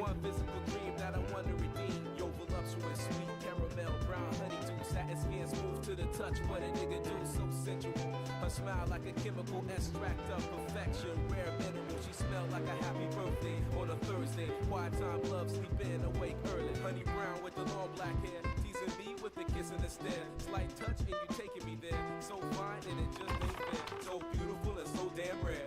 one physical dream that I want to redeem. Yo, voluptuous, sweet caramel, brown honeydew, satin skin smooth to the touch. What a nigga do, so sensual. Her smile like a chemical extract of perfection, rare mineral. She smelled like a happy birthday on a Thursday. Quiet time, love, sleep in, awake early. Honey brown with the long black hair, teasing me with a kiss and a stare. Slight touch and you taking me there. So fine and it just ain't fair. So beautiful and so damn rare.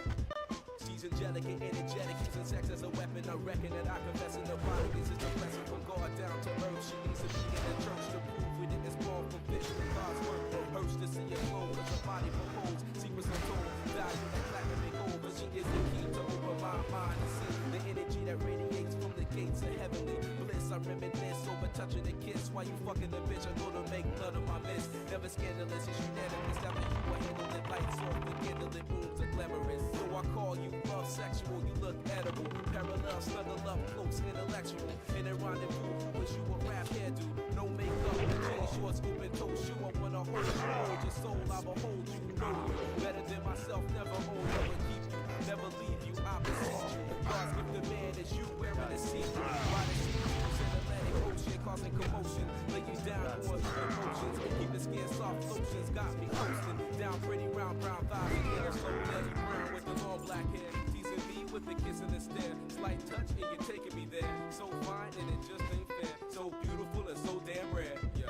She's angelic and energetic, using sex as a weapon. I reckon that I confess in the body is a blessing from God down to earth. She needs to be in the church to prove we didn't spawn from vision of God's work. Hurts to see it flow, cause her body proposes secrets untold. Value that platinum and gold, but she is the key to open my mind and see the energy that radiates from the gates of heavenly bliss. I reminisce over touching a kiss while you fucking the bitch. I go to make none of my miss. Never scandalous, it's unanimous. After you will handle it, lights off, the candlelit rooms are glamorous. So I call you love sexual, you look edible. Parallel, snuggle up, close, intellectual. In a rendezvous, wish you a rap hairdo. No makeup, jeans, shorts, open toe shoe. I wanna hold you, hold your soul, I will hold you. Know you better than myself, never own, never keep you, never leave you, I beseech you. God's gift to man is you wearing a see-through. Why the sea-throughs in Atlantic Ocean causing commotion. Lay you down on emotions, keep the skin soft lotions. Got me coasting down pretty round brown thighs. And a slow lady brown with the long black hair, teasing me with a kiss and a stare. Slight touch and you're taking me there. So fine and it just ain't fair. So beautiful and so damn rare. Yo.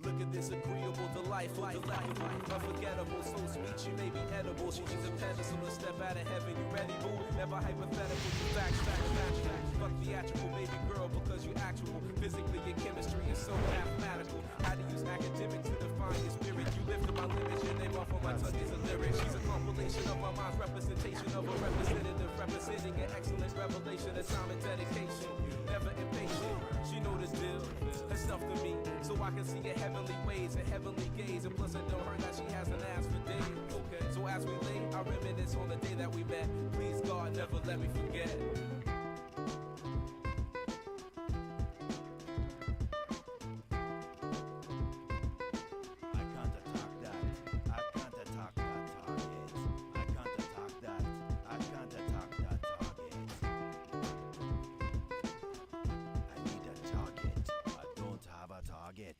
Look at this agreeable, delightful, unforgettable, so sweet she may be edible. She's a pedestal, a step out of heaven. You ready, boo? Never hypothetical, you facts. Fuck theatrical, baby girl, because you actual. Physically, your chemistry is so mathematical. How to use academic to define your spirit. You lifted my limits, your name off on my tongue is a lyric. She's a compilation of my mind's representation of a representative, representing an excellent revelation of time and dedication. Never impatient, she know the deal. Herself to me, so I can see her heavenly ways and heavenly gaze. And plus it don't hurt that she hasn't asked for days. Okay, so as we lay, I reminisce on the day that we met. Please God, never let me forget. Target.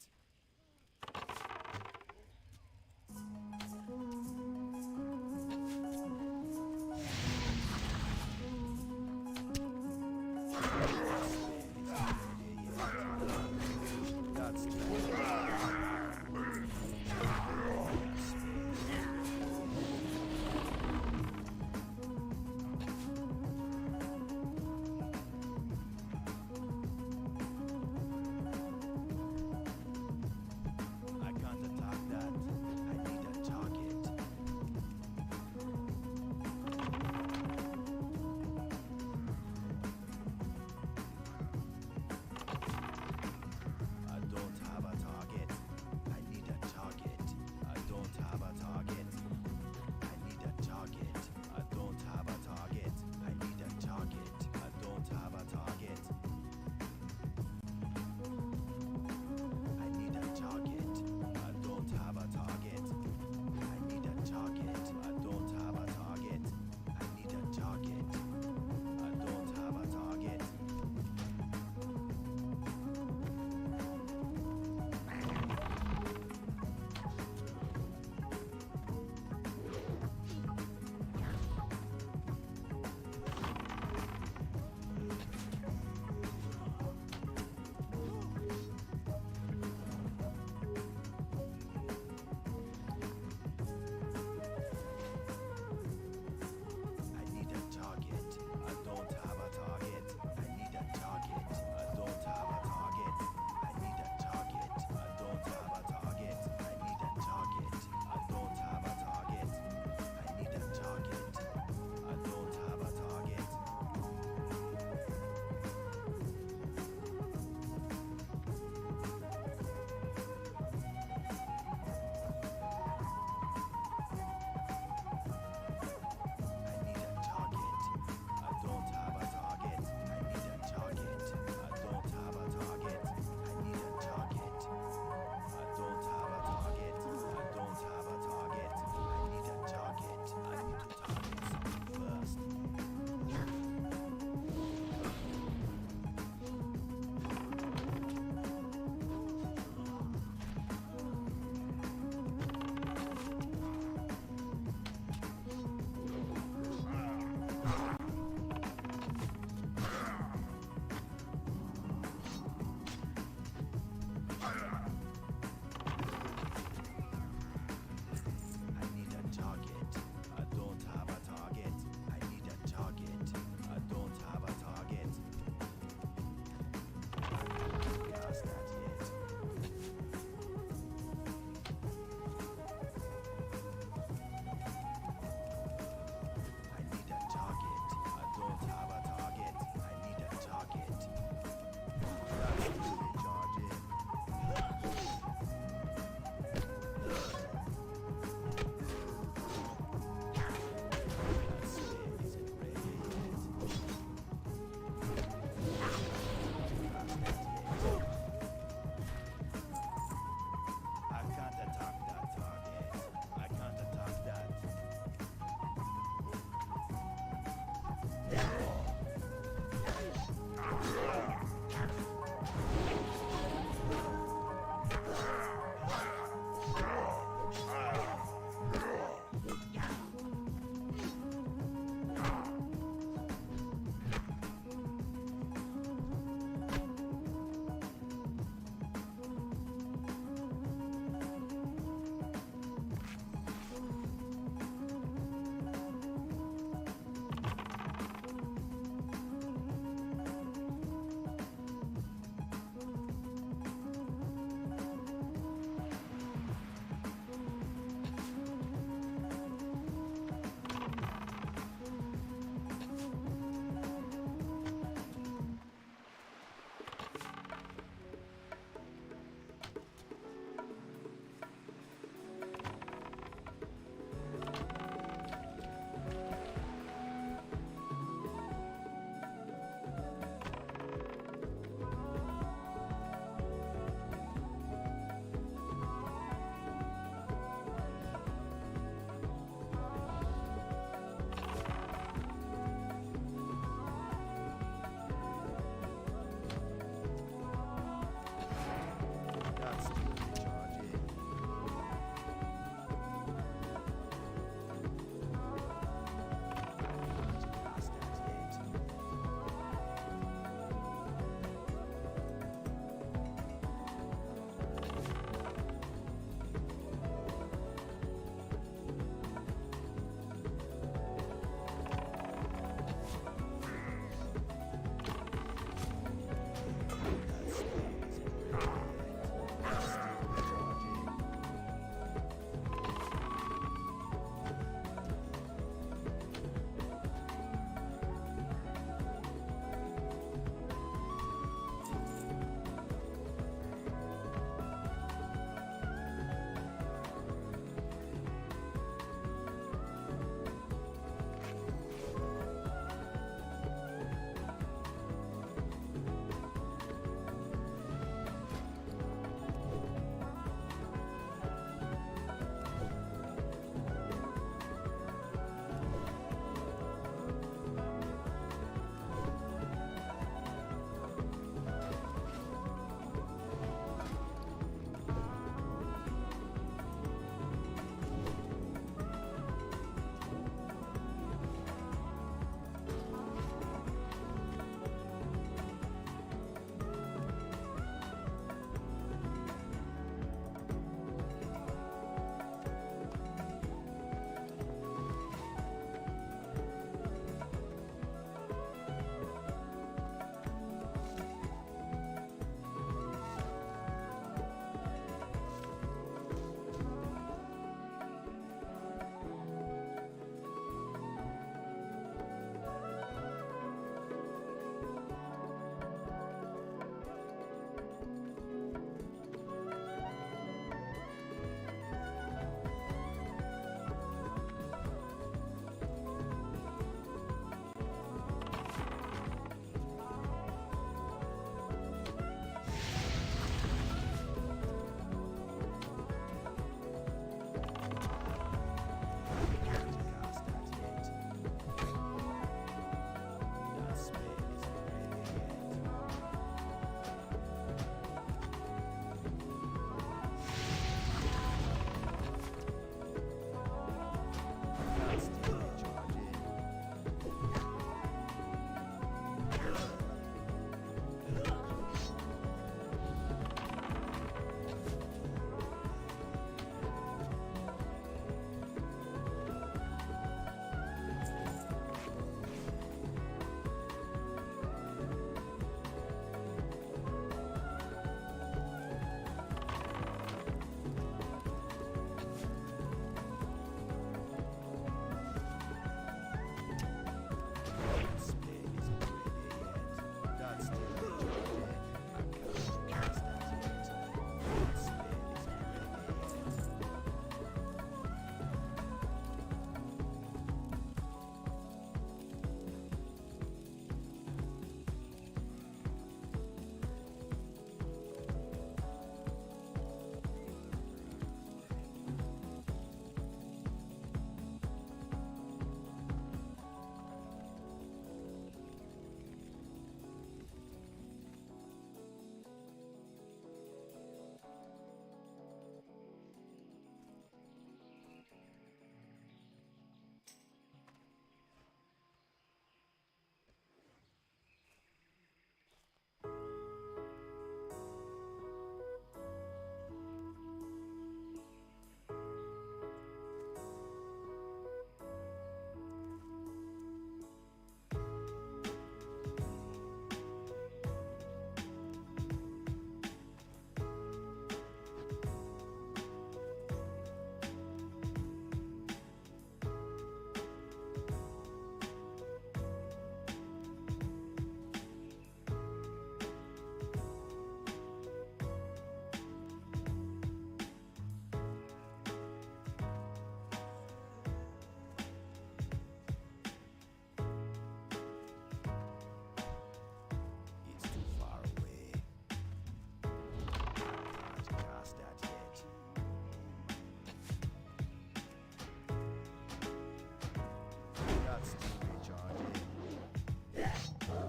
That's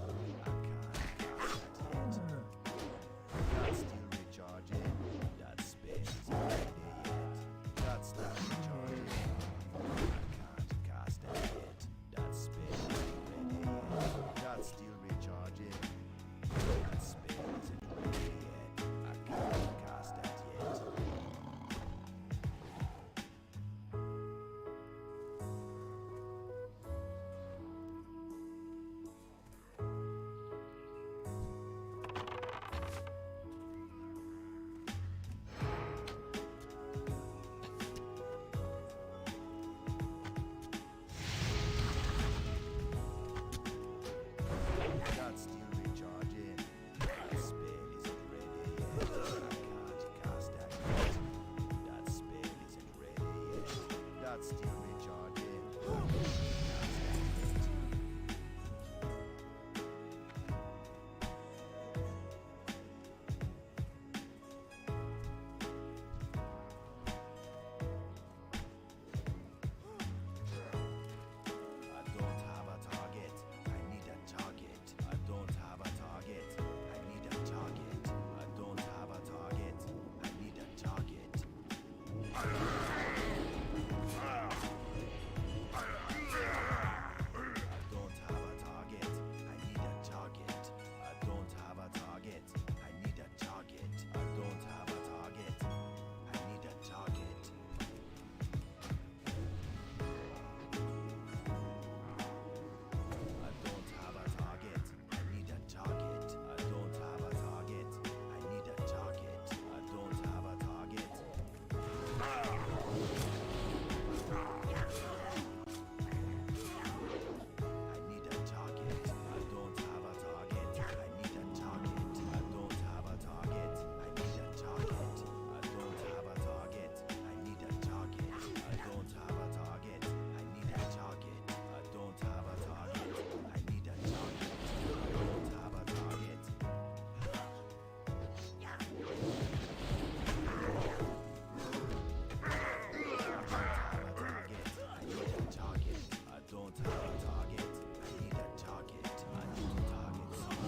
still recharging. That space is not ready yet. That's not recharging. I can't cast that yet. That space isn't ready yet. That's still recharging. That space isn't ready yet. I can't cast that yet. That's still recharging. That spell isn't ready yet. I can't cast that yet. That spell isn't ready yet. That's still recharging. Cast that yet. I don't have a target. I need a target. I don't have a target. I need a target. I don't have a target. I need a target. I don't have a target. I need a target. I don't have a target. I need a target. I don't have a target. I need a target. I don't have a target. I need a target. I don't have a target. I need a target. I don't have a target. I need a target. I don't have a target. I need a target. I don't have a target. I need a target. I don't have a target. I need a target. I don't have a target. I need a target. I don't have a target. I need a target. I don't have a target. I need a target. I don't have a target. I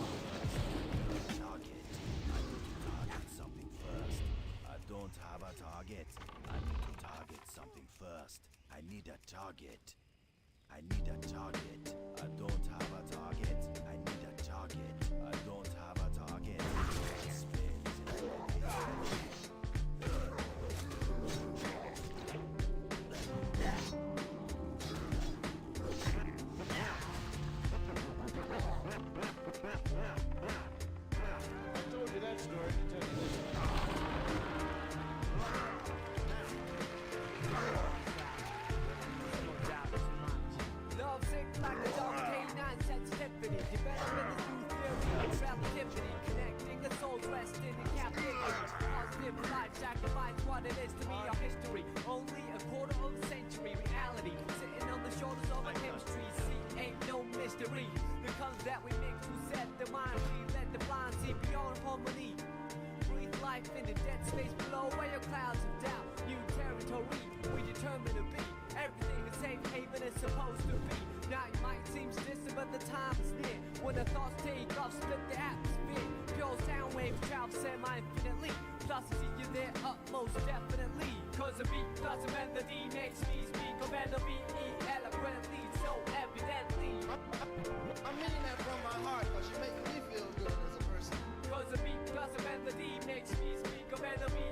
need a target. I need to target something first. I don't have a target. I need to target something first. I need a target. I need a target. I don't have a target. I need a target. I don't have a target. Spin is I told you that story to tell you this one. Love sick like a dog, canine sensitivity. Developing this new theory of relativity. Connecting the souls resting in captivity. Positive life sacrifice what it is to me, our history. Only a quarter of a century reality. Sitting on the shoulders of a chemistry. See, ain't no mystery. The colors that we mix to set the mind free. Let the blind see beyond harmony. Breathe life in the dead space below where your clouds of doubt. New territory, we determine to be. Everything a safe haven is supposed to be. Now it might seem distant, but the time is near. When the thoughts take off, split the atmosphere. Pure sound waves travel semi-infinitely. Plus I see you there utmost definitely. Cause the beat plus the melody makes me speak of melody eloquently, so evidently. I mean that from my heart, cause you make me feel good as a person. Cause the beat plus the melody makes me speak of melody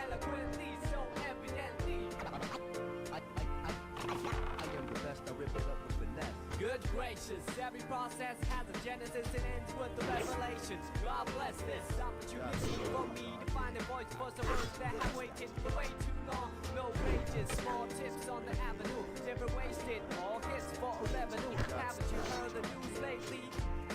eloquently, so evidently. I am the best, I rip it up with finesse. Good gracious, every process has a genesis and ends with the revelations. God bless this opportunity for me to find a voice for some words that have waited for way too long. No pages, small tips on the avenue, never wasted, all hits for a revenue. Haven't you heard the news lately?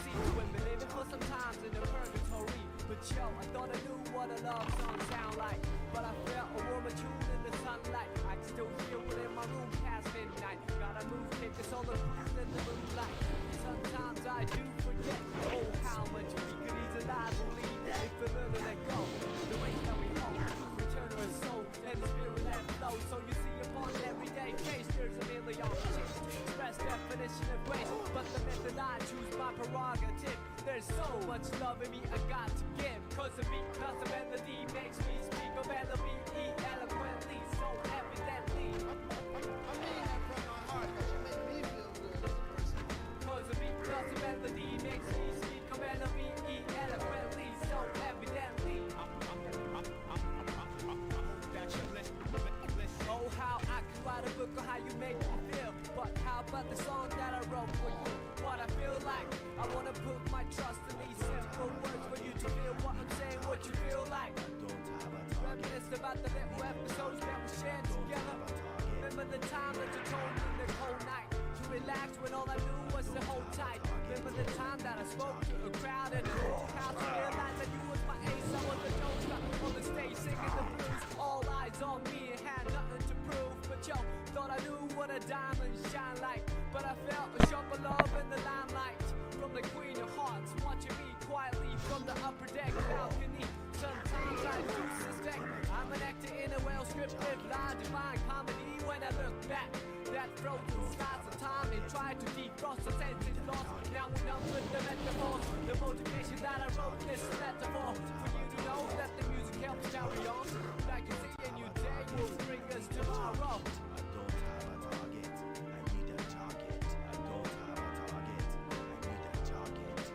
See, women living for some times in the purgatory. But yo, I thought I knew what a love song sound like, but I felt a warmer tune in the sunlight. I can still feel it in my room past midnight. Gotta move, take this all the cruise in the moonlight. Sometimes I do forget, oh how much we could easily believe if we learn to let go. The way that we hold, return to our soul and the spirit that flows. So you see upon an everyday case, there's a million ways to express definition of grace, but the method I choose, my prerogative. prerogative. There's so much love in me I got to give. Cause the beat, cause the melody makes me speak of melody eloquently, so evidently. I mean that from my heart, cause you make me feel good as a person. Cause the beat, cause the melody makes me speak of melody eloquently, so evidently. Oh, how I could write a book on how you make me feel. But how about the song that I wrote for you? What I feel like, I wanna put my trust in these simple words for you to feel what I'm saying, what you feel like. Reminisce about the little episodes that we shared together. Remember the time that you told me the whole night to relax when all I knew was to hold tight. Remember the time that I spoke to a crowd at an empty house to realize that you was my ace. I was a joker on the stage singing the blues. All eyes on me and had nothing to prove. But yo, thought I knew what a diamond shine like. But I felt a shock of love in the limelight from the Queen of Hearts, watching me quietly from the upper deck balcony. Sometimes I do suspect I'm an actor in a well-scripted, lie-defying comedy. When I look back, that frozen slice of time and try to defrost the senses lost. Now we're done with the metaphors, the motivation that I wrote this metaphor for you to know that the music helps carry on. Like you see, a new day will bring us tomorrow. I don't have a target. I need a target. I don't have a target. I need a target.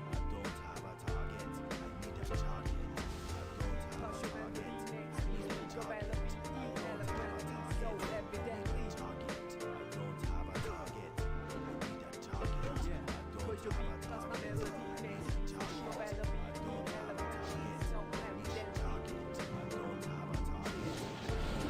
I don't have a target. I need a target. I don't have a Cause your target. melody makes me speak of melody eloquently, so evidently. I don't have a target. I need a target. I don't Cause your have beat, a cause my target. melody makes me speak of melody eloquently, so evidently. I don't have a target.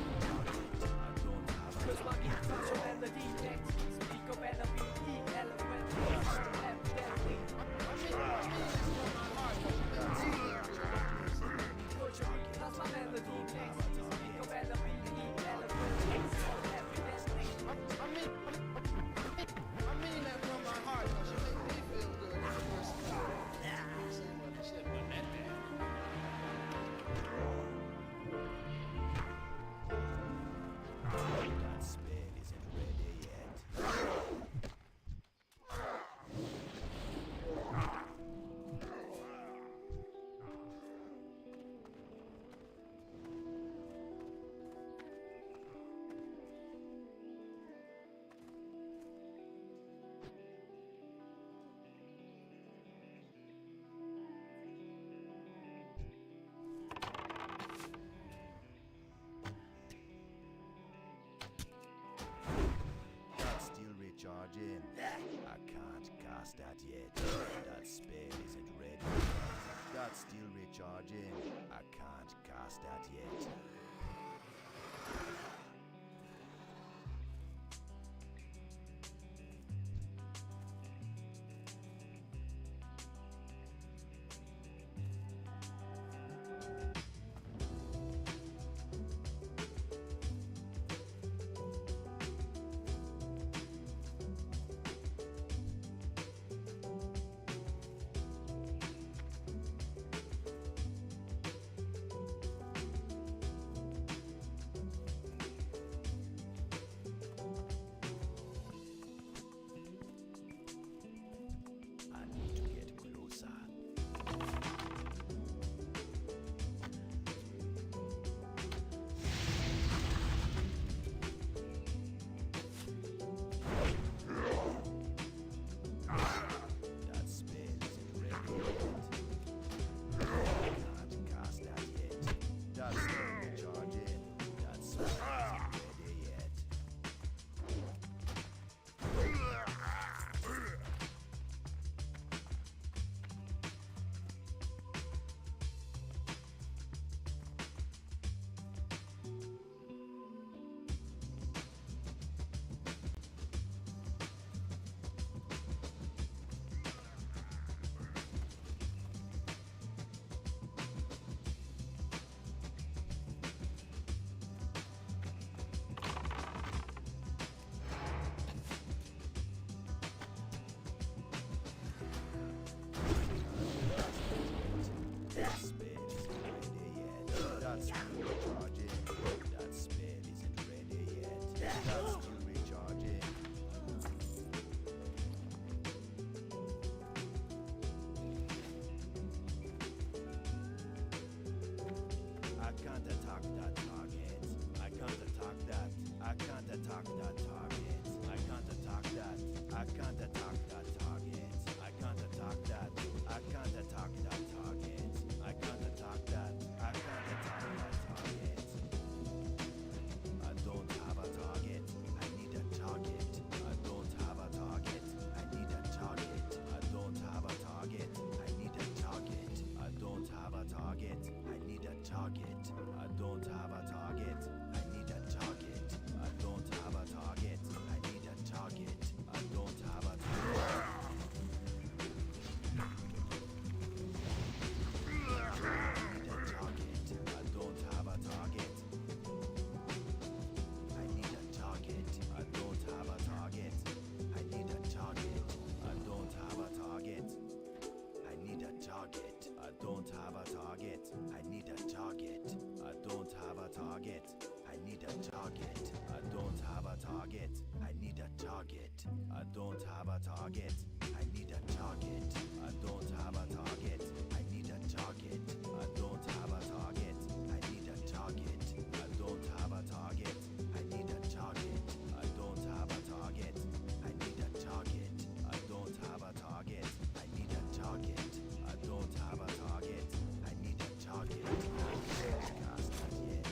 I don't have a Cause my beat, cause your melody makes me speak of melody eloquently, so evidently. I mean this from my heart, cause you make me feel good as a person. Cause your beat, cause my melody makes me speak of melody eloquently, so evidently. I mean that from my heart, cause you make me feel good as a person. Say what you said, but that bad. That spade isn't ready yet. That's still recharging. I can't cast that yet. That spade isn't ready yet. That's still recharging. I can't cast that yet. can't attack that target. I can't attack that. I can't attack that target. I can't attack that. I can't attack that target. I can't attack that. I can't attack that target. I can't attack that. I can't attack that target. I don't have a target. I need a target. I don't have a target. I need a target. I don't have a target. I need a target. I don't have a target. I need a target. I don't have a target. I need a target. I don't have a target. I need a target. I don't have a target. I need a target. I don't have a target. I need a target. I don't have a target. I need a target. I don't have a target. I need a target. I don't have a target. I need a target. I don't have a target. I need a target. I don't have a target. I need a target. I don't have a target. I need a target. I don't have a target. I need a target. I don't have a target. I need a target. I don't have a target. I need a target. I don't have a target. I need a target. I don't have a target. I need a target. Cast that yet.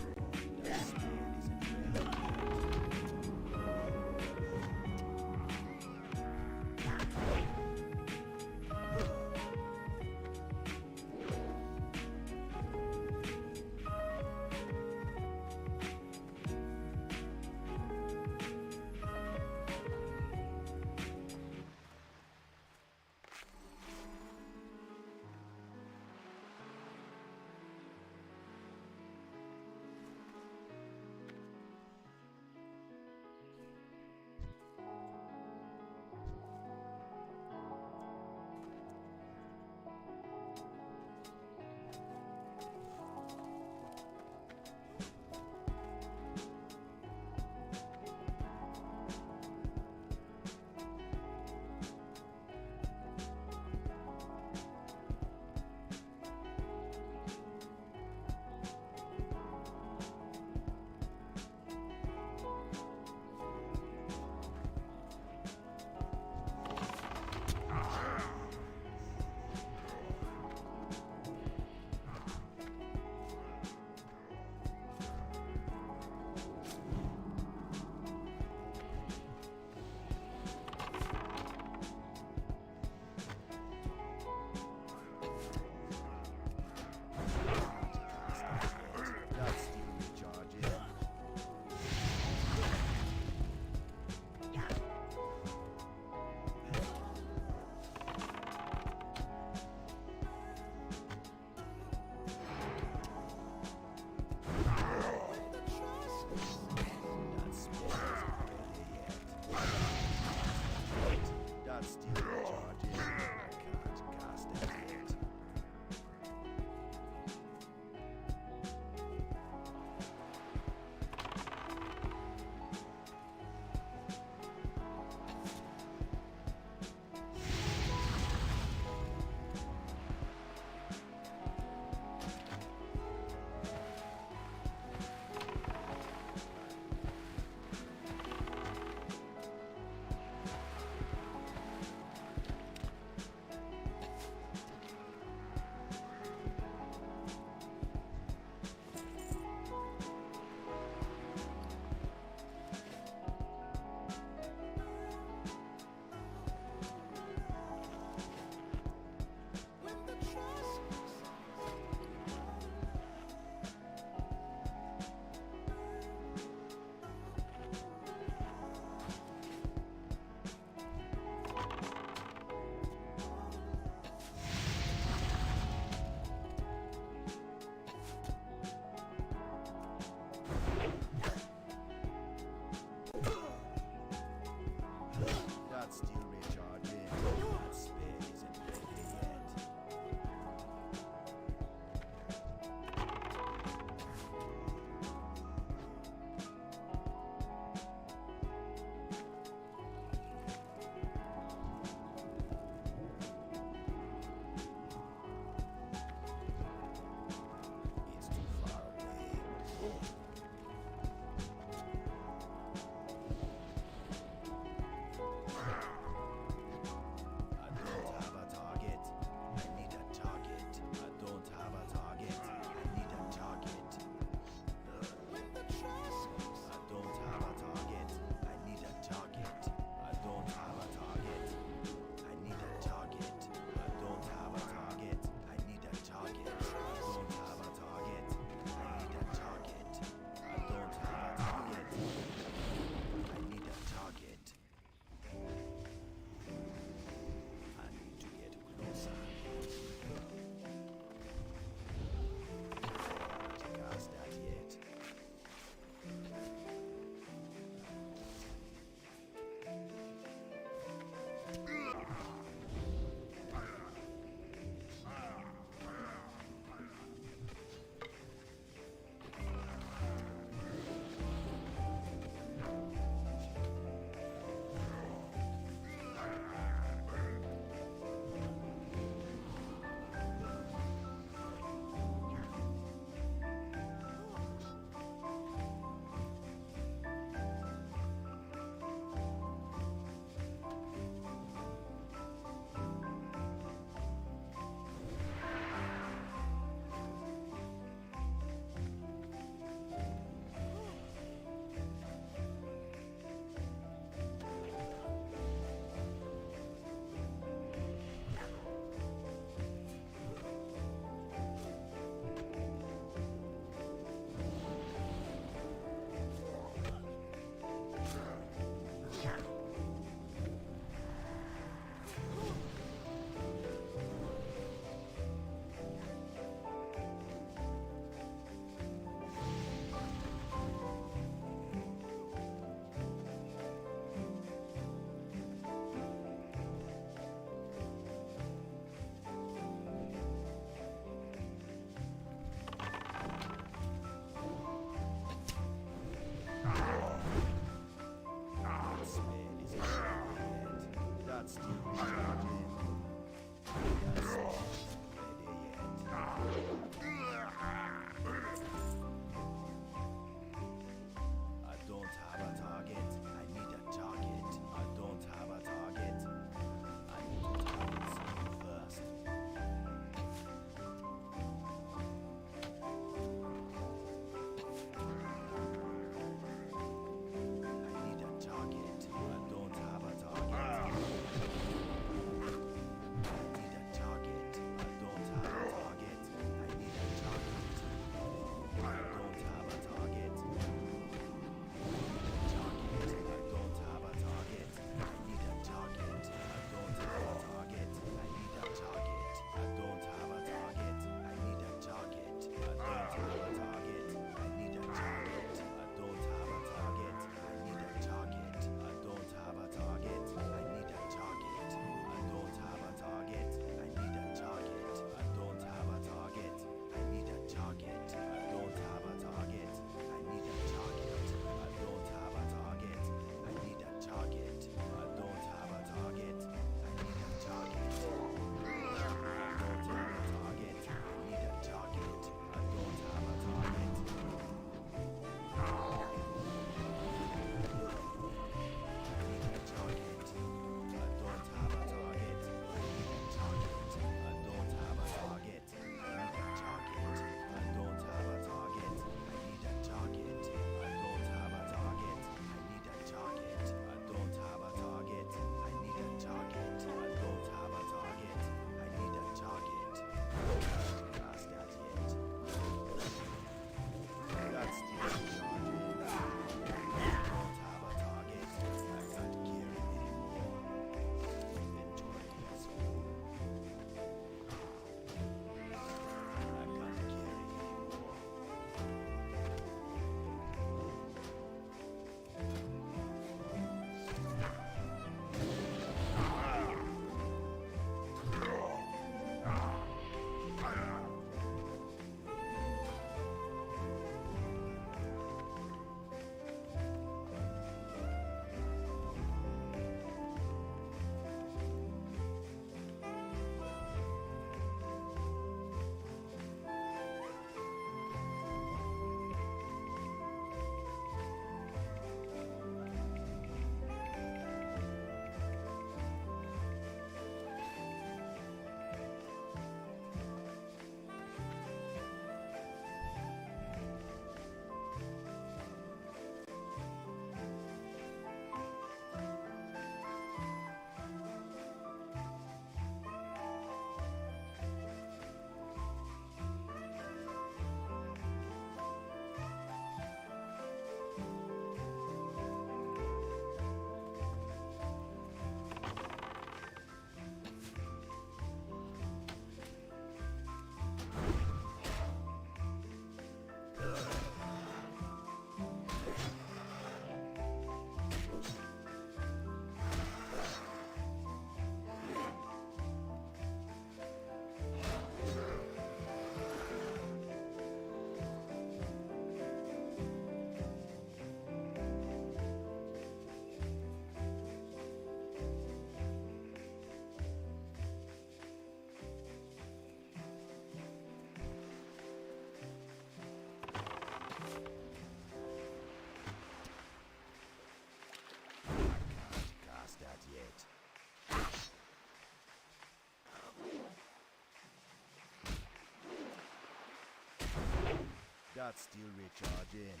That's still recharging.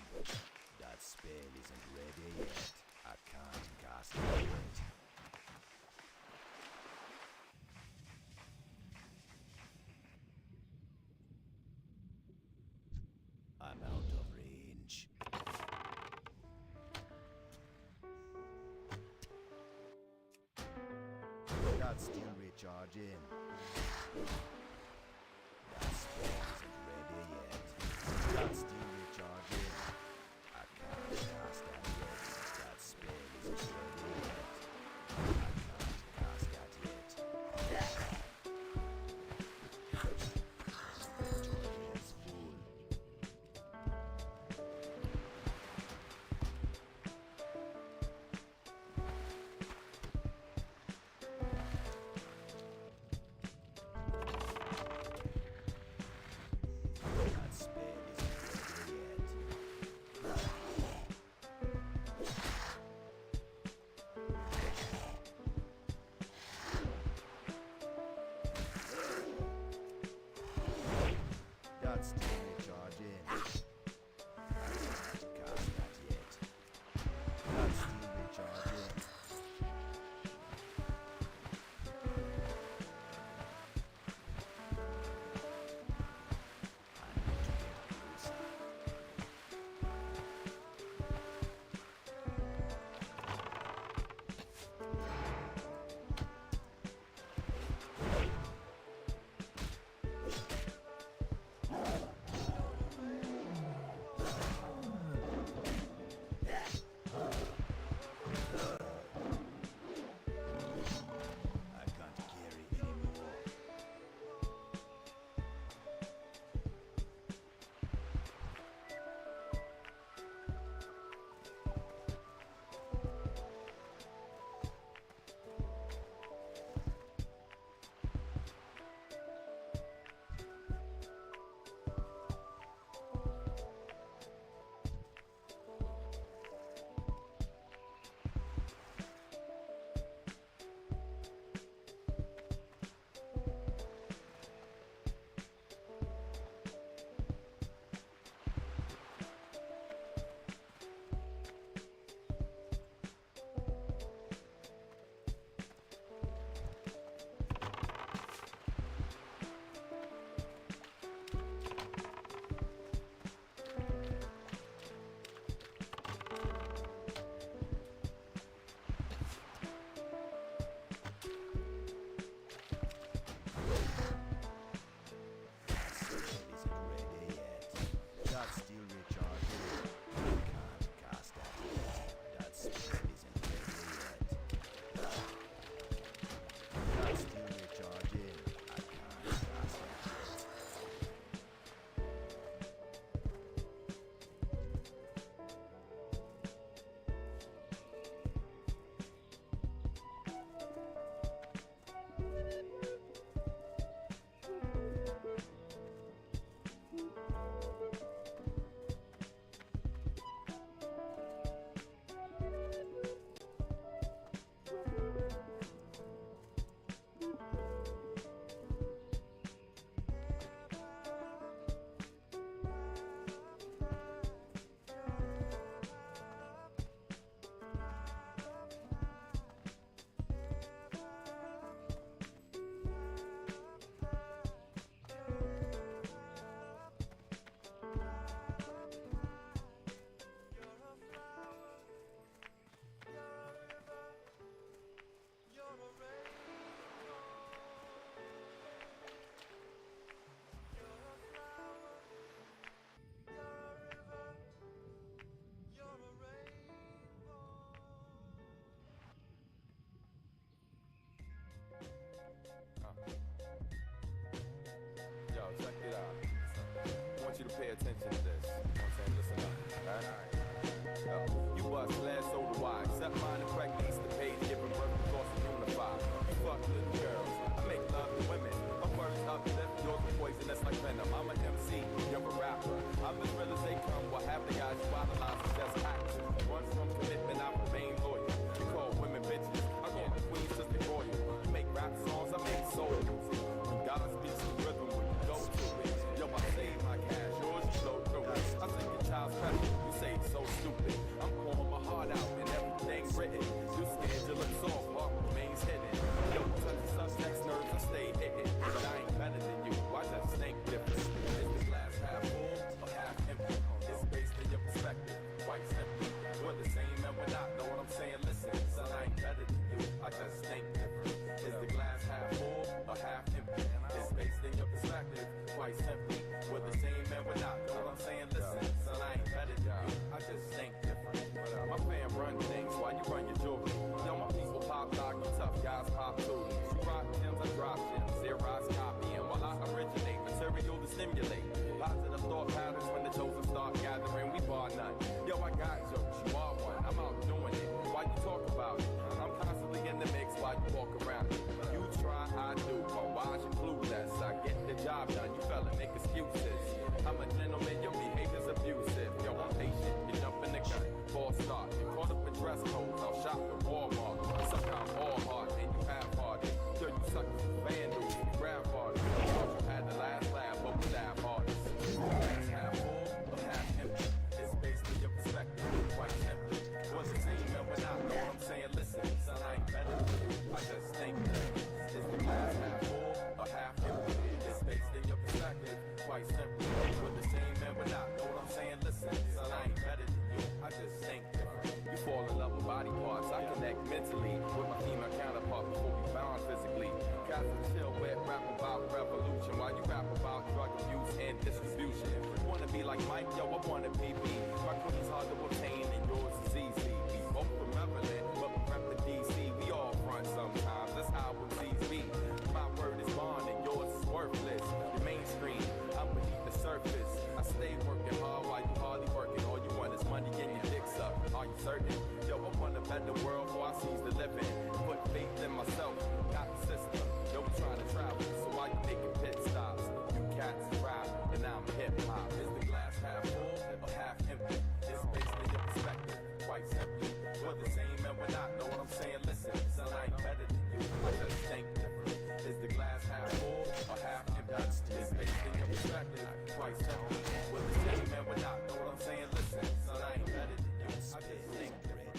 That spell isn't ready yet. I can't cast it yet. I'm out of range. That's still recharging. That spell isn't ready yet. That's still recharging. I can't cast that yet. That spell isn't ready yet. I can't cast that yet. Inventory is full. That spell isn't ready yet. That's still recharging. I can't cast that yet. That's still recharging. I need to get closer. I can't carry anymore. That spell isn't ready yet. That's still recharging. I can't cast that yet. That spell isn't ready yet. That's still recharging. I can't cast that yet. Yo, check it out. I want you to pay attention to this. You know what I'm saying? Listen up. Alright? You bust glass over wide. Set mine and crack these the page, giving birth to course and unify. Fuck little girls. I make love to women. My words up left, yours are poisonous like venom. I'm an MC, you're a rapper. I'm as real as they come. What half the guys you idolize is just actors. Run from commitment, I remain loyal. You call women bitches. I call the queens just the royal. You make rap songs, I make soul music. You gotta speak some rhythm when you go to it. Yo, I save my cash, yours you flow through it. I quite simply. We're the same and we're not. Know what I'm saying? Listen, son, I ain't better than you. I just think different. My fam run things while you run your jewelry. Yo, my people pop lock, you tough guys pop tools. You rock gems, I drop gems. Xerox copying while I originate material to stimulate positive thought patterns when the chosen start gathering. We bar none. Yo, I got jokes. You are one. I'm out doing it. Why you talk about it? I'm constantly in the mix while you walk around it. You try, I do. But why's you clueless? I get the job done. You fella make excuses. I'm a gentleman. Your behavior's abusive. Yo, I'm patient. You jump in the gun. False start. You caught up in dress codes. I'll shop at Walmart. Somehow I'm all hard and you half-hearted. Till you suck some vandals. You grab hard. Thought you had the last laugh, but we laugh hardest. Glass half full or half empty. It's based on your perspective. Quite simply. What's the same and we're not. Know what I'm saying? Listen, son, I ain't better than you. I just think that. Is the glass half full or half empty? It's based in your perspective. Quite simply. We're the same and we're not. Know what I'm saying? Listen, son, I ain't better than you. I just think different. You fall in love with body parts. I connect mentally with my female counterpart before we bound physically. Guys that chill with rap about revolution while you rap about drug abuse and distribution. Wanna be like Mike? Yo, I wanna be me. My queen's hard to obtain and yours is easy. We both from Maryland, but we rep the DC. We all front sometimes. That's how it sees me. My word is bond and yours is worthless. The mainstream, I'm beneath the surface. I stay working hard while you hardly working. All you want is money and your dicks up. Are you certain? Yo, I want a better world before I seize the living. Put faith in myself, not the system. Yo, we trying to travel, so why you making pit stops? You cats rap, and I'm hip hop. Is the glass half full or half empty? It's based on your perspective, quite simply. We're the same and we're not. Know what I'm saying? Listen, son, I ain't better than you. I just think different. Is the glass half full or half empty? It's based on your perspective, quite simply. We're the same and we're not. Know what I'm saying? Listen, son, I ain't better than you. I just think different.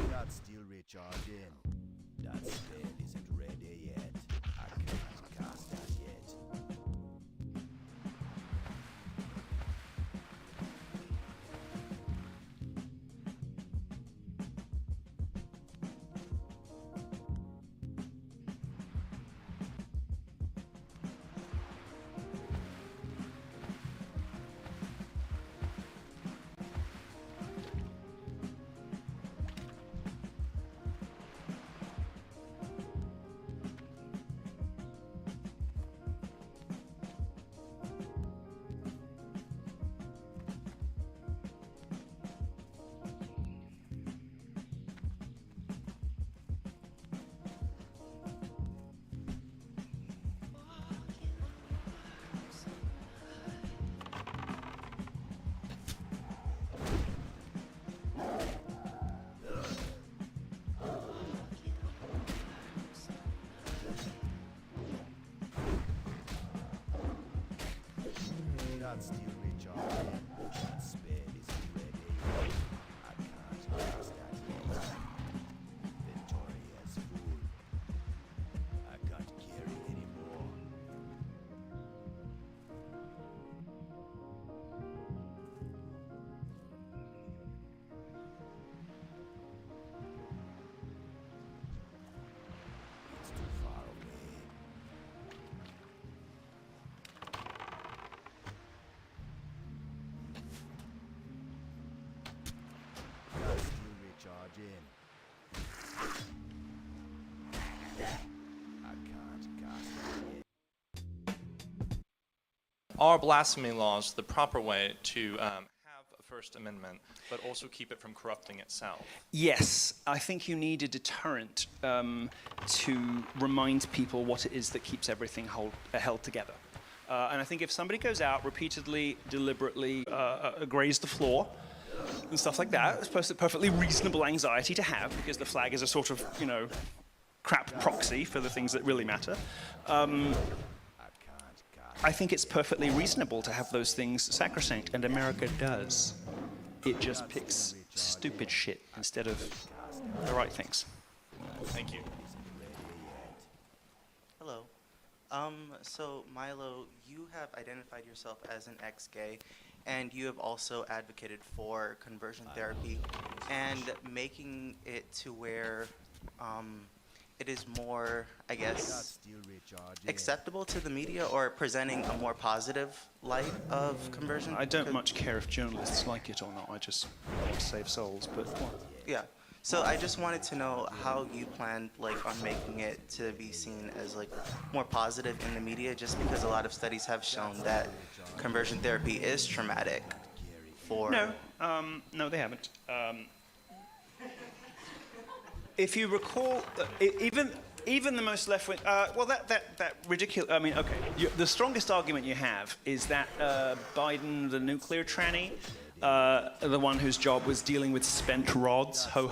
Not still recharging. That spell isn't ready yet. I can't cast that yet. Not still recharging. That spell isn't ready yet. I can't cast that yet. Victoria's fool. I can't carry anymore. It's too far away. Not still recharging. I can't cast that yet. Are blasphemy laws the proper way to have a First Amendment, but also keep it from corrupting itself? Yes, I think you need a deterrent to remind people what it is that keeps everything held together. And I think if somebody goes out repeatedly, deliberately, graze the floor and stuff like that, it's a perfectly reasonable anxiety to have because the flag is a sort of, crap proxy for the things that really matter. I think it's perfectly reasonable to have those things sacrosanct, and America does. It just picks stupid shit instead of the right things. Thank you. Hello. So Milo, you have identified yourself as an ex-gay, and you have also advocated for conversion therapy and making it to where it is more, I guess, Still recharging. acceptable to the media or presenting a more positive light of conversion? I don't much care if journalists like it or not. I just want to save souls. But Yeah. So I just wanted to know how you planned like on making it to be seen as like more positive in the media, just because a lot of studies have shown that conversion therapy is traumatic for. no, they haven't. If you recall, even the most left-wing, well, that ridiculous. I mean, okay, the strongest argument you have is that Biden, the nuclear tranny, the one whose job was dealing with spent rods, who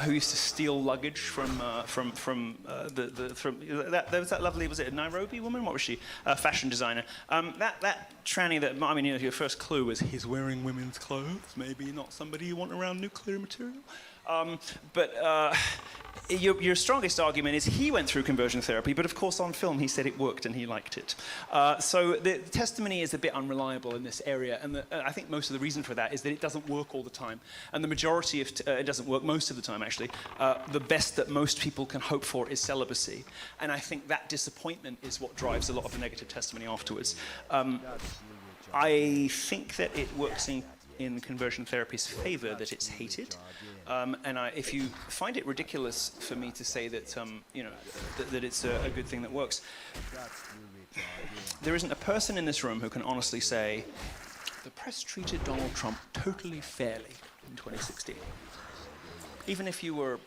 used to steal luggage from that. There was that lovely, was it a Nairobi woman? What was she? A fashion designer. That tranny. That, I mean, your first clue was he's wearing women's clothes. Maybe not somebody you want around nuclear material. Your strongest argument is he went through conversion therapy, but of course on film he said it worked and he liked it. So the testimony is a bit unreliable in this area, and I think most of the reason for that is that it doesn't work all the time, and the majority of it doesn't work most of the time actually. The best that most people can hope for is celibacy, and I think that disappointment is what drives a lot of the negative testimony afterwards. I think that it works in conversion therapy's favor that it's hated, and if you find it ridiculous for me to say that that it's a good thing that works, there isn't a person in this room who can honestly say the press treated Donald Trump totally fairly in 2016. Even if you were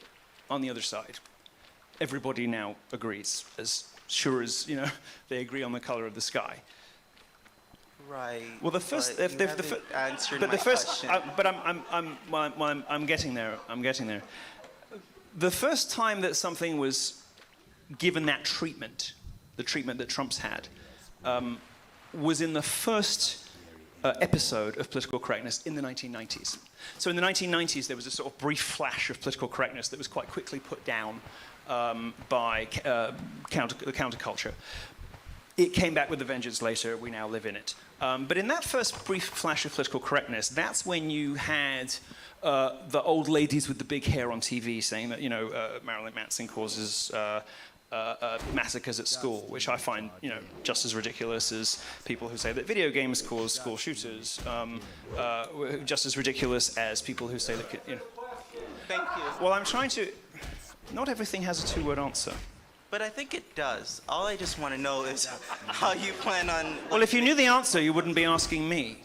on the other side, everybody now agrees, as sure as they agree on the color of the sky. Right. Well, the first, but I'm getting there. The first time that something was given that treatment, the treatment that Trump's had, was in the first episode of political correctness in the 1990s. So in the 1990s, there was a sort of brief flash of political correctness that was quite quickly put down by the counterculture. It came back with a vengeance later. We now live in it. But in that first brief flash of political correctness, that's when you had the old ladies with the big hair on TV saying that Marilyn Manson causes massacres at school, which I find just as ridiculous as people who say that video games cause school shooters, just as ridiculous as people who say that. Thank you. Well, I'm trying to. Not everything has a two-word answer. But I think it does. All I just want to know is how you plan on. Well, if you knew the answer, you wouldn't be asking me.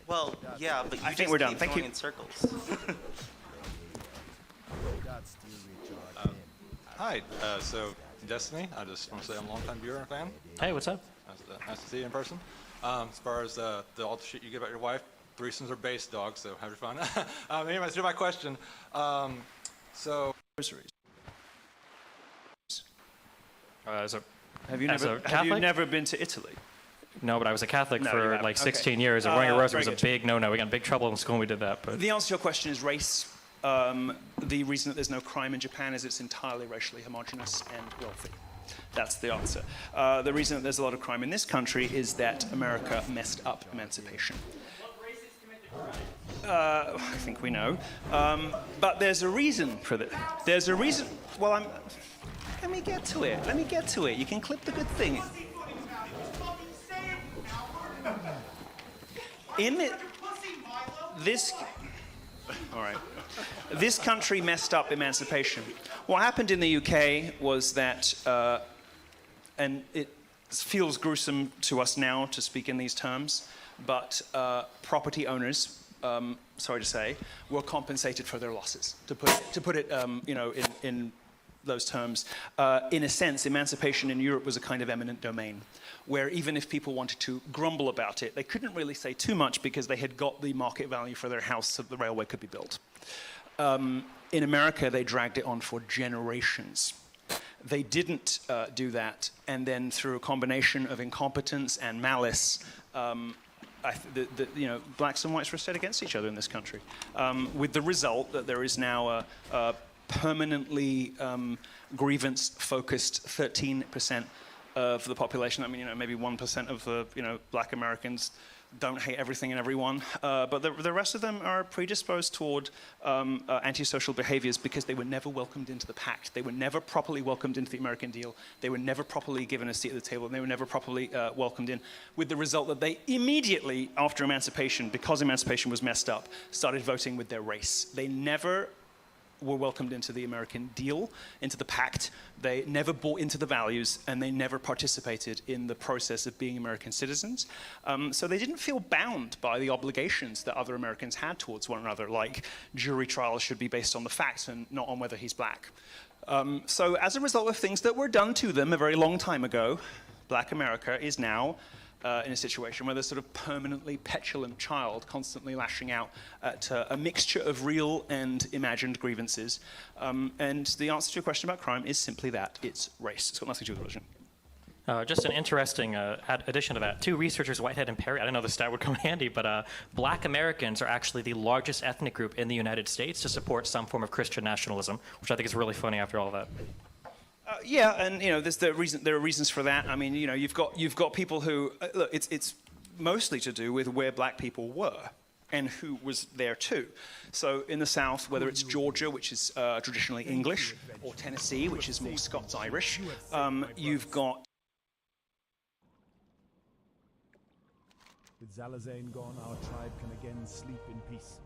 Well, yeah, but you I think we're done. Thank you. in circles. Hi. So Destiny, I just want to say I'm a longtime viewer and fan. Hey, what's up? Nice to see you in person. As far as all the shit you give about your wife, threesomes are base, dog. So have your fun. Anyways, to my question. Have you never been to Italy? No, but I was a Catholic No, you for haven't. like 16 Okay. years, and wearing a rosary was very a good. big no-no. We got in big trouble in school when we did that. But The answer to your question is race. The reason that there's no crime in Japan is it's entirely racially homogenous and wealthy. That's the answer. The reason that there's a lot of crime in this country is that America messed up emancipation. I think we know. But there's a reason for that. There's a reason. Well, let me get to it. You can clip the good thing. All right. This country messed up emancipation. What happened in the UK was that, and it feels gruesome to us now to speak in these terms, but property owners, sorry to say, were compensated for their losses. To put it, in those terms, in a sense, emancipation in Europe was a kind of eminent domain, where even if people wanted to grumble about it, they couldn't really say too much because they had got the market value for their house so the railway could be built. In America, they dragged it on for generations. They didn't do that, and then through a combination of incompetence and malice, blacks and whites were set against each other in this country, with the result that there is now a permanently grievance-focused 13% of the population. I mean, maybe 1% of the black Americans don't hate everything and everyone, but the rest of them are predisposed toward antisocial behaviors because they were never welcomed into the pact. They were never properly welcomed into the American deal. They were never properly given a seat at the table, and they were never properly welcomed in, with the result that they immediately, after emancipation, because emancipation was messed up, started voting with their race. They never were welcomed into the American deal, into the pact. They never bought into the values, and they never participated in the process of being American citizens. So they didn't feel bound by the obligations that other Americans had towards one another, like jury trials should be based on the facts and not on whether he's black. So as a result of things that were done to them a very long time ago, Black America is now in a situation where there's sort of permanently petulant child constantly lashing out at a mixture of real and imagined grievances. And the answer to your question about crime is simply that. It's race. It's got nothing to do with religion. Just an interesting addition to that. Two researchers, Whitehead and Perry, I didn't know this stat would come in handy, but Black Americans are actually the largest ethnic group in the United States to support some form of Christian nationalism, which I think is really funny after all of that. Yeah, and there are reasons for that. I mean, you've got people who look. It's mostly to do with where black people were and who was there too. So in the South, whether it's Georgia, which is traditionally English, or Tennessee, which is more Scots-Irish, you've got. With Zalazane gone, our tribe can again sleep in peace.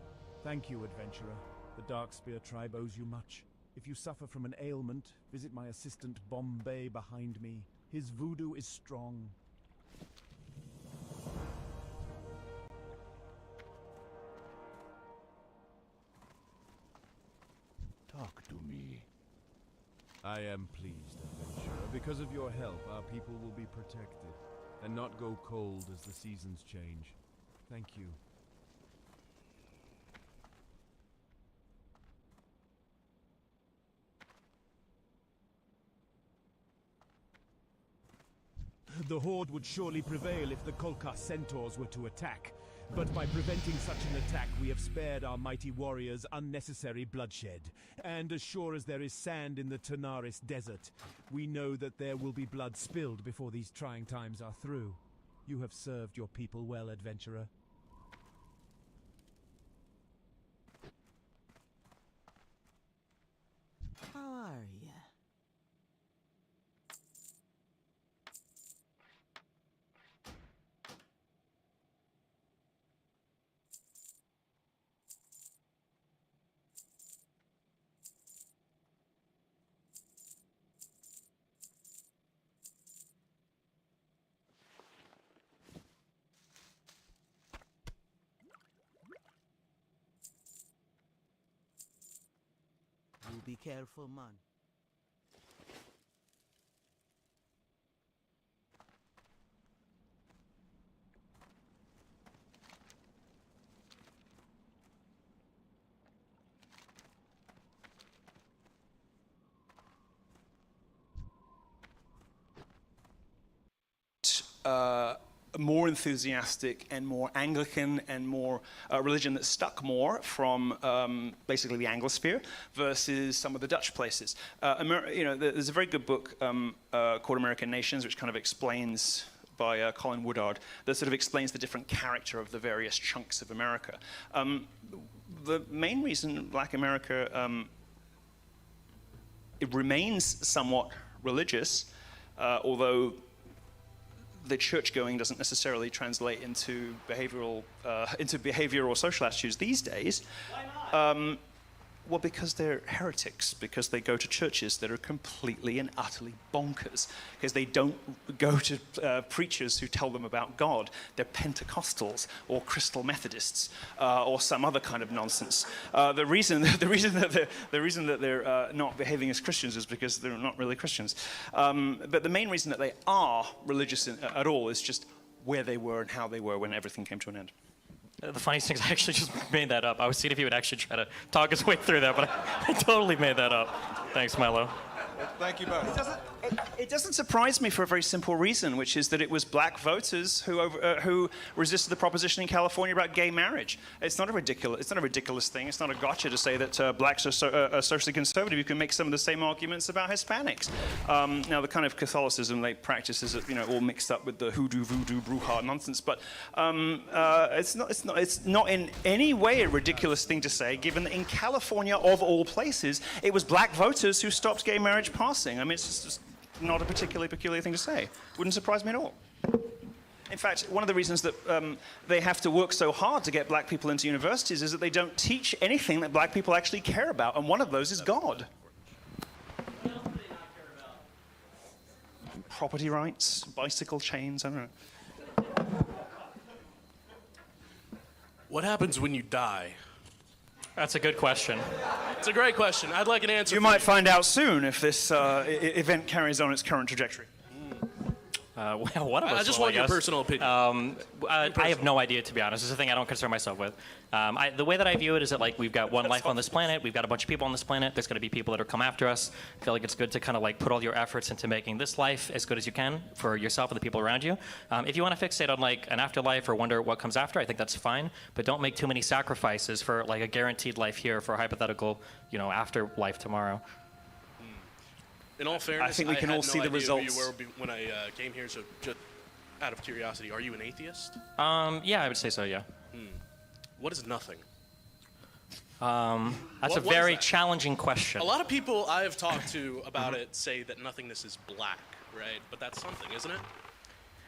Thank you, adventurer. The Darkspear tribe owes you much. If you suffer from an ailment, visit my assistant Bombay behind me. His voodoo is strong. Talk to me. I am pleased, adventurer. Because of your help, our people will be protected, and not go cold as the seasons change. Thank you. The Horde would surely prevail if the Kolkha centaurs were to attack. But by preventing such an attack, we have spared our mighty warriors unnecessary bloodshed. And as sure as there is sand in the Tanaris desert, we know that there will be blood spilled before these trying times are through. You have served your people well, adventurer. How are ya? You be careful, man. More enthusiastic and more Anglican and more religion that stuck more from basically the Anglosphere versus some of the Dutch places. There's a very good book called American Nations, which kind of explains, by Colin Woodard, that sort of explains the different character of the various chunks of America. The main reason Black America it remains somewhat religious, although the church going doesn't necessarily translate into behavior or social attitudes these days. Why not? Well, because they're heretics, because they go to churches that are completely and utterly bonkers, because they don't go to preachers who tell them about God. They're Pentecostals or Crystal Methodists or some other kind of nonsense. The reason that they're not behaving as Christians is because they're not really Christians. But the main reason that they are religious at all is just where they were and how they were when everything came to an end. The funniest thing is I actually just made that up. I was seeing if he would actually try to talk his way through that, but I totally made that up. Thanks, Milo. Thank you both. It doesn't surprise me for a very simple reason, which is that it was black voters who resisted the proposition in California about gay marriage. It's not a ridiculous thing. It's not a gotcha to say that blacks are socially conservative. You can make some of the same arguments about Hispanics. Now, the kind of Catholicism they practice is, all mixed up with the hoodoo, voodoo, bruja nonsense. But it's not in any way a ridiculous thing to say, given that in California, of all places, it was black voters who stopped gay marriage passing. I mean, it's just not a particularly peculiar thing to say. Wouldn't surprise me at all. In fact, one of the reasons that they have to work so hard to get black people into universities is that they don't teach anything that black people actually care about, and one of those is God. Property rights, bicycle chains, I don't know. What happens when you die? That's a good question. It's a great question. I'd like an answer. You might find out soon if this event carries on its current trajectory. Well, one of us I just will, want your guess. personal opinion. I have no idea, to be honest. It's a thing I don't concern myself with. The way that I view it is that we've got one life on this planet. We've got a bunch of people on this planet. There's going to be people that are come after us. I feel like it's good to kind of put all your efforts into making this life as good as you can for yourself and the people around you. If you want to fixate on an afterlife or wonder what comes after, I think that's fine. But don't make too many sacrifices for a guaranteed life here for a hypothetical, afterlife tomorrow. In all fairness, I think we can all see the results. Who you were when I came here, so just out of curiosity, are you an atheist? Yeah, I would say so, yeah. What is nothing? That's a very challenging question. A lot of people I have talked to about it say that nothingness is black, right? But that's something, isn't it?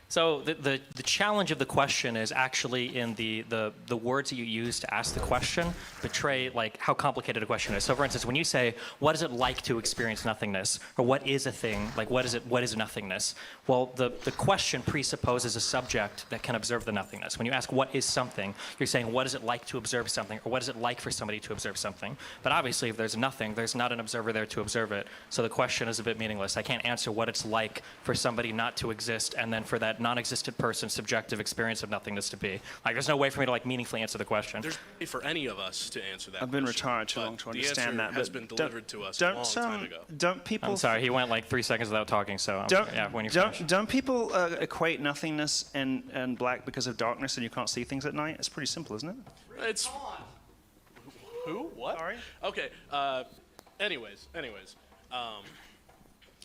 So the challenge of the question is actually in the words that you use to ask the question betray how complicated a question is. So for instance, when you say, what is it like to experience nothingness? Or what is a thing? What is nothingness? Well, the question presupposes a subject that can observe the nothingness. When you ask what is something, you're saying what is it like to observe something? Or what is it like for somebody to observe something? But obviously if there's nothing, there's not an observer there to observe it. So the question is a bit meaningless. I can't answer what it's like for somebody not to exist and then for that non-existent person's subjective experience of nothingness to be. There's no way for me to meaningfully answer the question. There's no way for any of us to answer that. I've been retired too long to understand that. The answer has been delivered to us a long time ago. Don't people? I'm sorry, he went 3 seconds without talking. So don't people equate nothingness and black because of darkness and you can't see things at night? It's pretty simple, isn't it? It's who? What? Sorry. Okay. Anyways.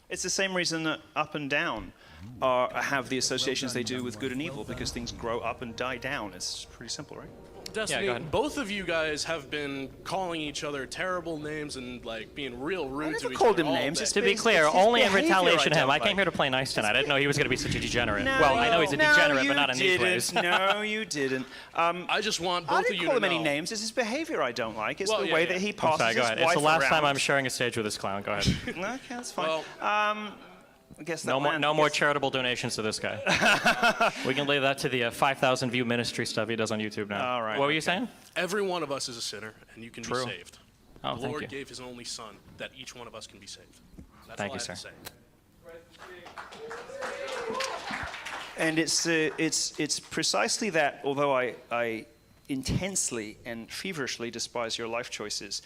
It's the same reason that up and down have the associations they do with good and evil, because things grow up and die down. It's pretty simple, right? Destiny, both of you guys have been calling each other terrible names and being real rude to each other. Called him names. To be clear, only in retaliation to him. I came here to play nice tonight. I didn't know he was going to be such a degenerate. I know he's a degenerate, but not in these ways. No, you didn't. I just want both of you to know. I didn't call him any names. It's his behavior I don't like. It's the way that he passes his wife around. It's the last time I'm sharing a stage with this clown. Go ahead. Okay, that's fine. I guess no more charitable donations to this guy. We can leave that to the 5,000 view ministry stuff he does on YouTube now. All right. What were you saying? Every one of us is a sinner, and you can be saved. Oh, the thank Lord you. gave His only Son that each one of us can be saved. That's Thank all you, I have sir. to say. And it's precisely that. Although I intensely and feverishly despise your life choices,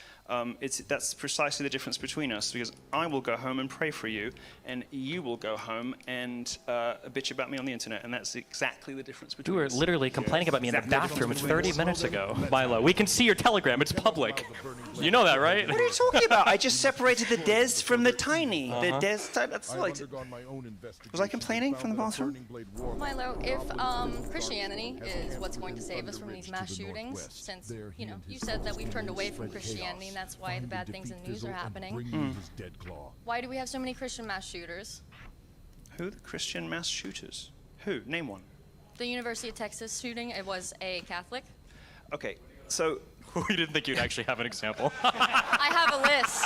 that's precisely the difference between us, because I will go home and pray for you, and you will go home and bitch about me on the internet, and that's exactly the difference between us. You were literally complaining about me in the bathroom 30 minutes ago, Milo. We can see your Telegram. It's public. You know that, right? What are you talking about? I just separated the des from the tiny. The des, that's all I did. Was I complaining from the bathroom? Milo, if Christianity is what's going to save us from these mass shootings, since, you said that we've turned away from Christianity, and that's why the bad things in the news are happening. Why do we have so many Christian mass shooters? Who? The Christian mass shooters? Who? Name one. The University of Texas shooting, it was a Catholic. Okay, so... We didn't think you'd actually have an example. I have a list.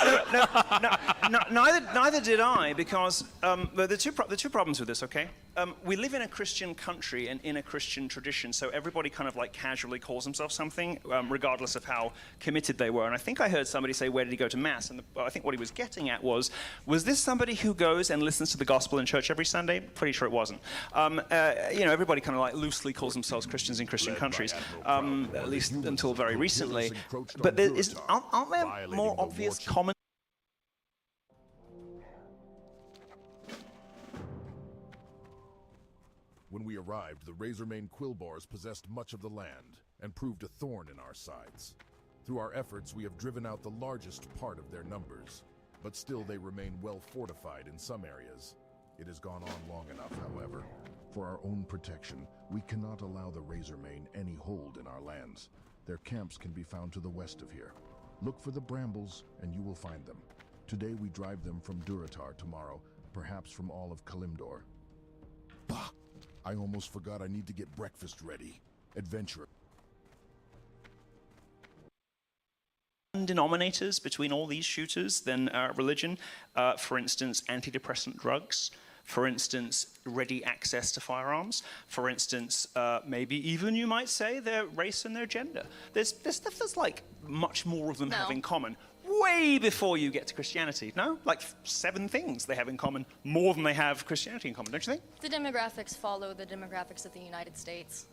Neither did I, because the two problems with this, okay? We live in a Christian country and in a Christian tradition, so everybody kind of casually calls themselves something, regardless of how committed they were. And I think I heard somebody say, where did he go to Mass? And I think what he was getting at was this somebody who goes and listens to the gospel in church every Sunday? Pretty sure it wasn't. Everybody kind of loosely calls themselves Christians in Christian countries, at least until very recently. But aren't there more obvious common... When we arrived, the Razormane Quillbores possessed much of the land and proved a thorn in our sides. Through our efforts, we have driven out the largest part of their numbers, but still they remain well fortified in some areas. It has gone on long enough, however. For our own protection, we cannot allow the Razormane any hold in our lands. Their camps can be found to the west of here. Look for the brambles, and you will find them. Today we drive them from Durotar, tomorrow, perhaps from all of Kalimdor. Bah! I almost forgot I need to get breakfast ready. Adventure. Denominators between all these shooters than religion. For instance, antidepressant drugs. For instance, ready access to firearms. For instance, maybe even you might say their race and their gender. There's stuff that's like much more of them have in common. Way before you get to Christianity. No? Like 7 things they have in common, more than they have Christianity in common, don't you think? The demographics follow the demographics of the United States.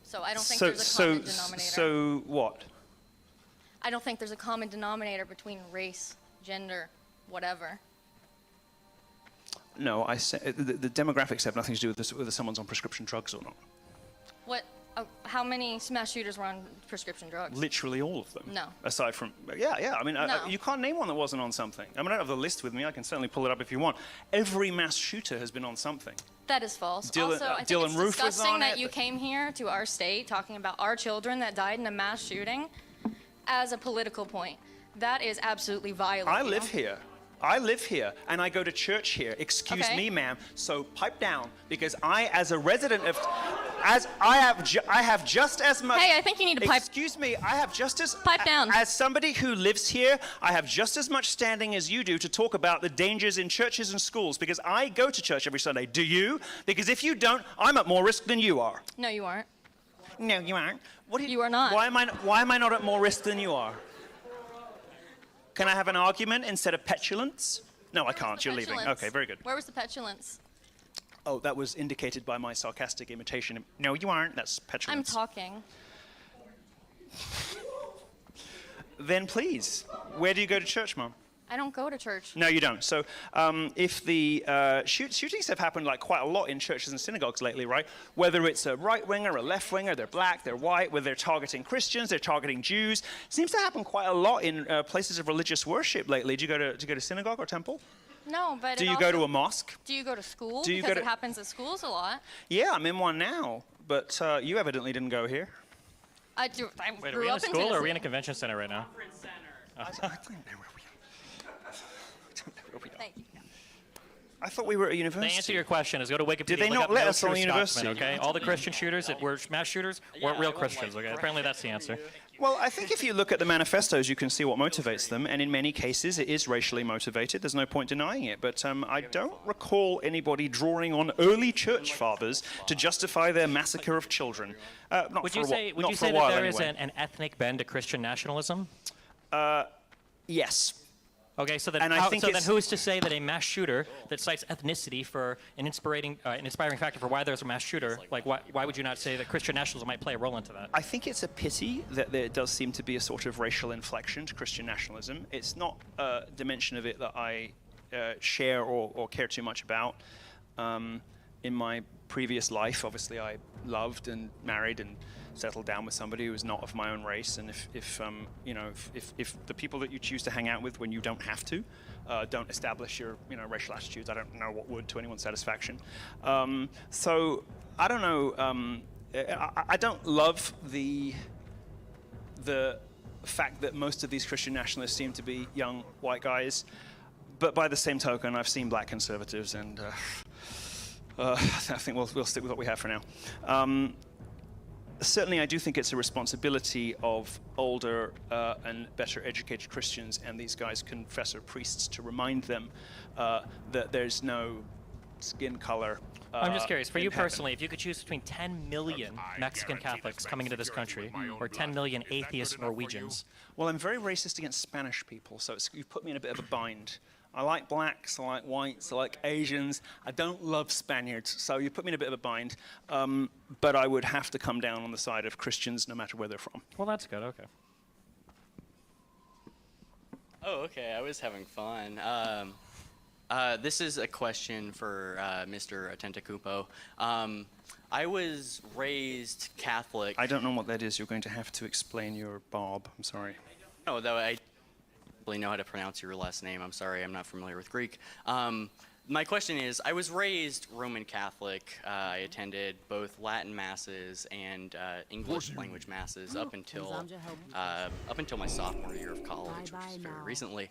So I don't think there's a common denominator. So what? I don't think there's a common denominator between race, gender, whatever. No, I say the demographics have nothing to do with this, whether someone's on prescription drugs or not. What? How many smash shooters were on prescription drugs? Literally all of them. No. Aside from, yeah. I mean, No. you can't name one that wasn't on something. I mean, I don't have the list with me. I can certainly pull it up if you want. Every mass shooter has been on something. That is false. Dylan- also, I think Dylan it's Roof was disgusting on that it, you but- came here to our state talking about our children that died in a mass shooting as a political point. That is absolutely vile. I live here. I live here, and I go to church here. Excuse Okay. me, ma'am. So pipe down, because I, as a resident of, as I have just as much. Hey, I think you need to pipe. Excuse me, I have just as. Pipe down. As somebody who lives here, I have just as much standing as you do to talk about the dangers in churches and schools, because I go to church every Sunday. Do you? Because if you don't, I'm at more risk than you are. No, you aren't. No, you aren't. What you are not. Why am I not at more risk than you are? Can I have an argument instead of petulance? No, I can't. You're leaving. Petulance. Okay, very good. Where was the petulance? Oh, that was indicated by my sarcastic imitation. No, you aren't. That's I'm petulance. talking. Then please, where do you go to church, Mom? I don't go to church. No, you don't. So if the shootings have happened like quite a lot in churches and synagogues lately, right? Whether it's a right-winger, a left-winger, they're black, they're white, whether they're targeting Christians, they're targeting Jews. Seems to happen quite a lot in places of religious worship lately. Do you go to synagogue or temple? No, but Do it you go to also- a mosque? Do you go to school? Do you because go it to- happens at schools a lot. Yeah, I'm in one now, but you evidently didn't go here. I Wait, are grew we in a up in school or are we Tennessee. in a convention center right now? Thank you. I thought we were at a The university. answer to your question is go to Wikipedia. Did they look not up let no us on true the university? Scotsman, okay? All the Christian shooters that were mass shooters weren't real Christians, okay? Apparently that's the answer. Well, I think if you look at the manifestos, you can see what motivates them, and in many cases it is racially motivated. There's no point denying it, but I don't recall anybody drawing on early church fathers to justify their massacre of children. Not Would for you a say, wh- would not you for a say while that there is anyway. an ethnic bend to Christian nationalism? Yes. Okay, so then, And I think then it's- who is to say that a mass shooter that cites ethnicity for an inspiring factor for why there's a mass shooter, like why would you not say that Christian nationalism might play a role into that? I think it's a pity that there does seem to be a sort of racial inflection to Christian nationalism. It's not a dimension of it that I share or care too much about. In my previous life, obviously, I loved and married and settled down with somebody who was not of my own race. And if the people that you choose to hang out with when you don't have to don't establish your racial attitudes, I don't know what would to anyone's satisfaction. So I don't know. I don't love the fact that most of these Christian nationalists seem to be young white guys. But by the same token, I've seen black conservatives, and I think we'll stick with what we have for now. Certainly, I do think it's a responsibility of older and better educated Christians and these guys, confessor priests, to remind them that there's no skin color. I'm just curious, for in you heaven. personally, if you could choose between 10 million Mexican Catholics coming into this country or 10 million atheist Norwegians. Well, I'm very racist against Spanish people, so you've put me in a bit of a bind. I like blacks, I like whites, I like Asians. I don't love Spaniards, so you put me in a bit of a bind. But I would have to come down on the side of Christians no matter where they're from. Well, that's good, okay. Oh, okay, I was having fun. This is a question for Mr. Atentacupo. I was raised Catholic. I don't know what that is. You're going to have to explain your Bob. I'm sorry. No, though I don't really know how to pronounce your last name. I'm sorry, I'm not familiar with Greek. My question is, I was raised Roman Catholic. I attended both Latin masses and English language masses up until my sophomore year of college, which is very recently.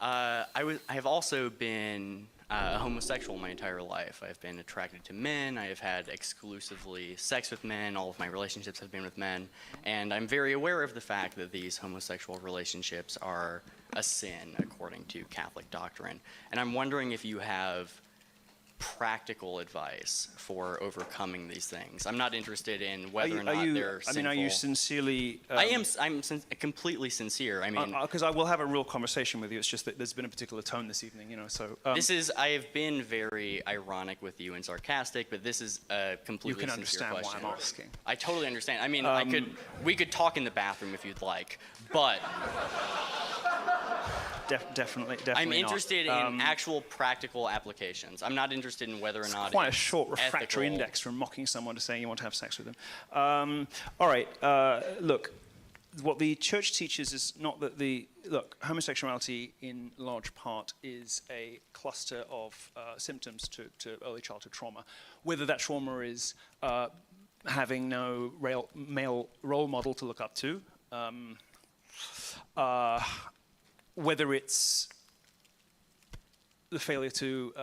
I have also been a homosexual my entire life. I've been attracted to men. I have had exclusively sex with men. All of my relationships have been with men. And I'm very aware of the fact that these homosexual relationships are a sin according to Catholic doctrine. And I'm wondering if you have practical advice for overcoming these things. I'm not interested in whether or not they're sinful. I mean, are you sincerely... I'm completely sincere. I mean... Because I will have a real conversation with you. It's just that there's been a particular tone this evening, you know, so... I have been very ironic with you and sarcastic, but this is a completely sincere question. You can understand why I'm asking. I totally understand. I mean, we could talk in the bathroom if you'd like, but... Definitely I'm interested in actual practical applications. I'm not interested in whether or not quite a short refractory index from mocking someone to saying you want to have sex with them. All right, look, what the church teaches is not that homosexuality in large part is a cluster of symptoms to early childhood trauma. Whether that trauma is having no male role model to look up to, whether it's the failure to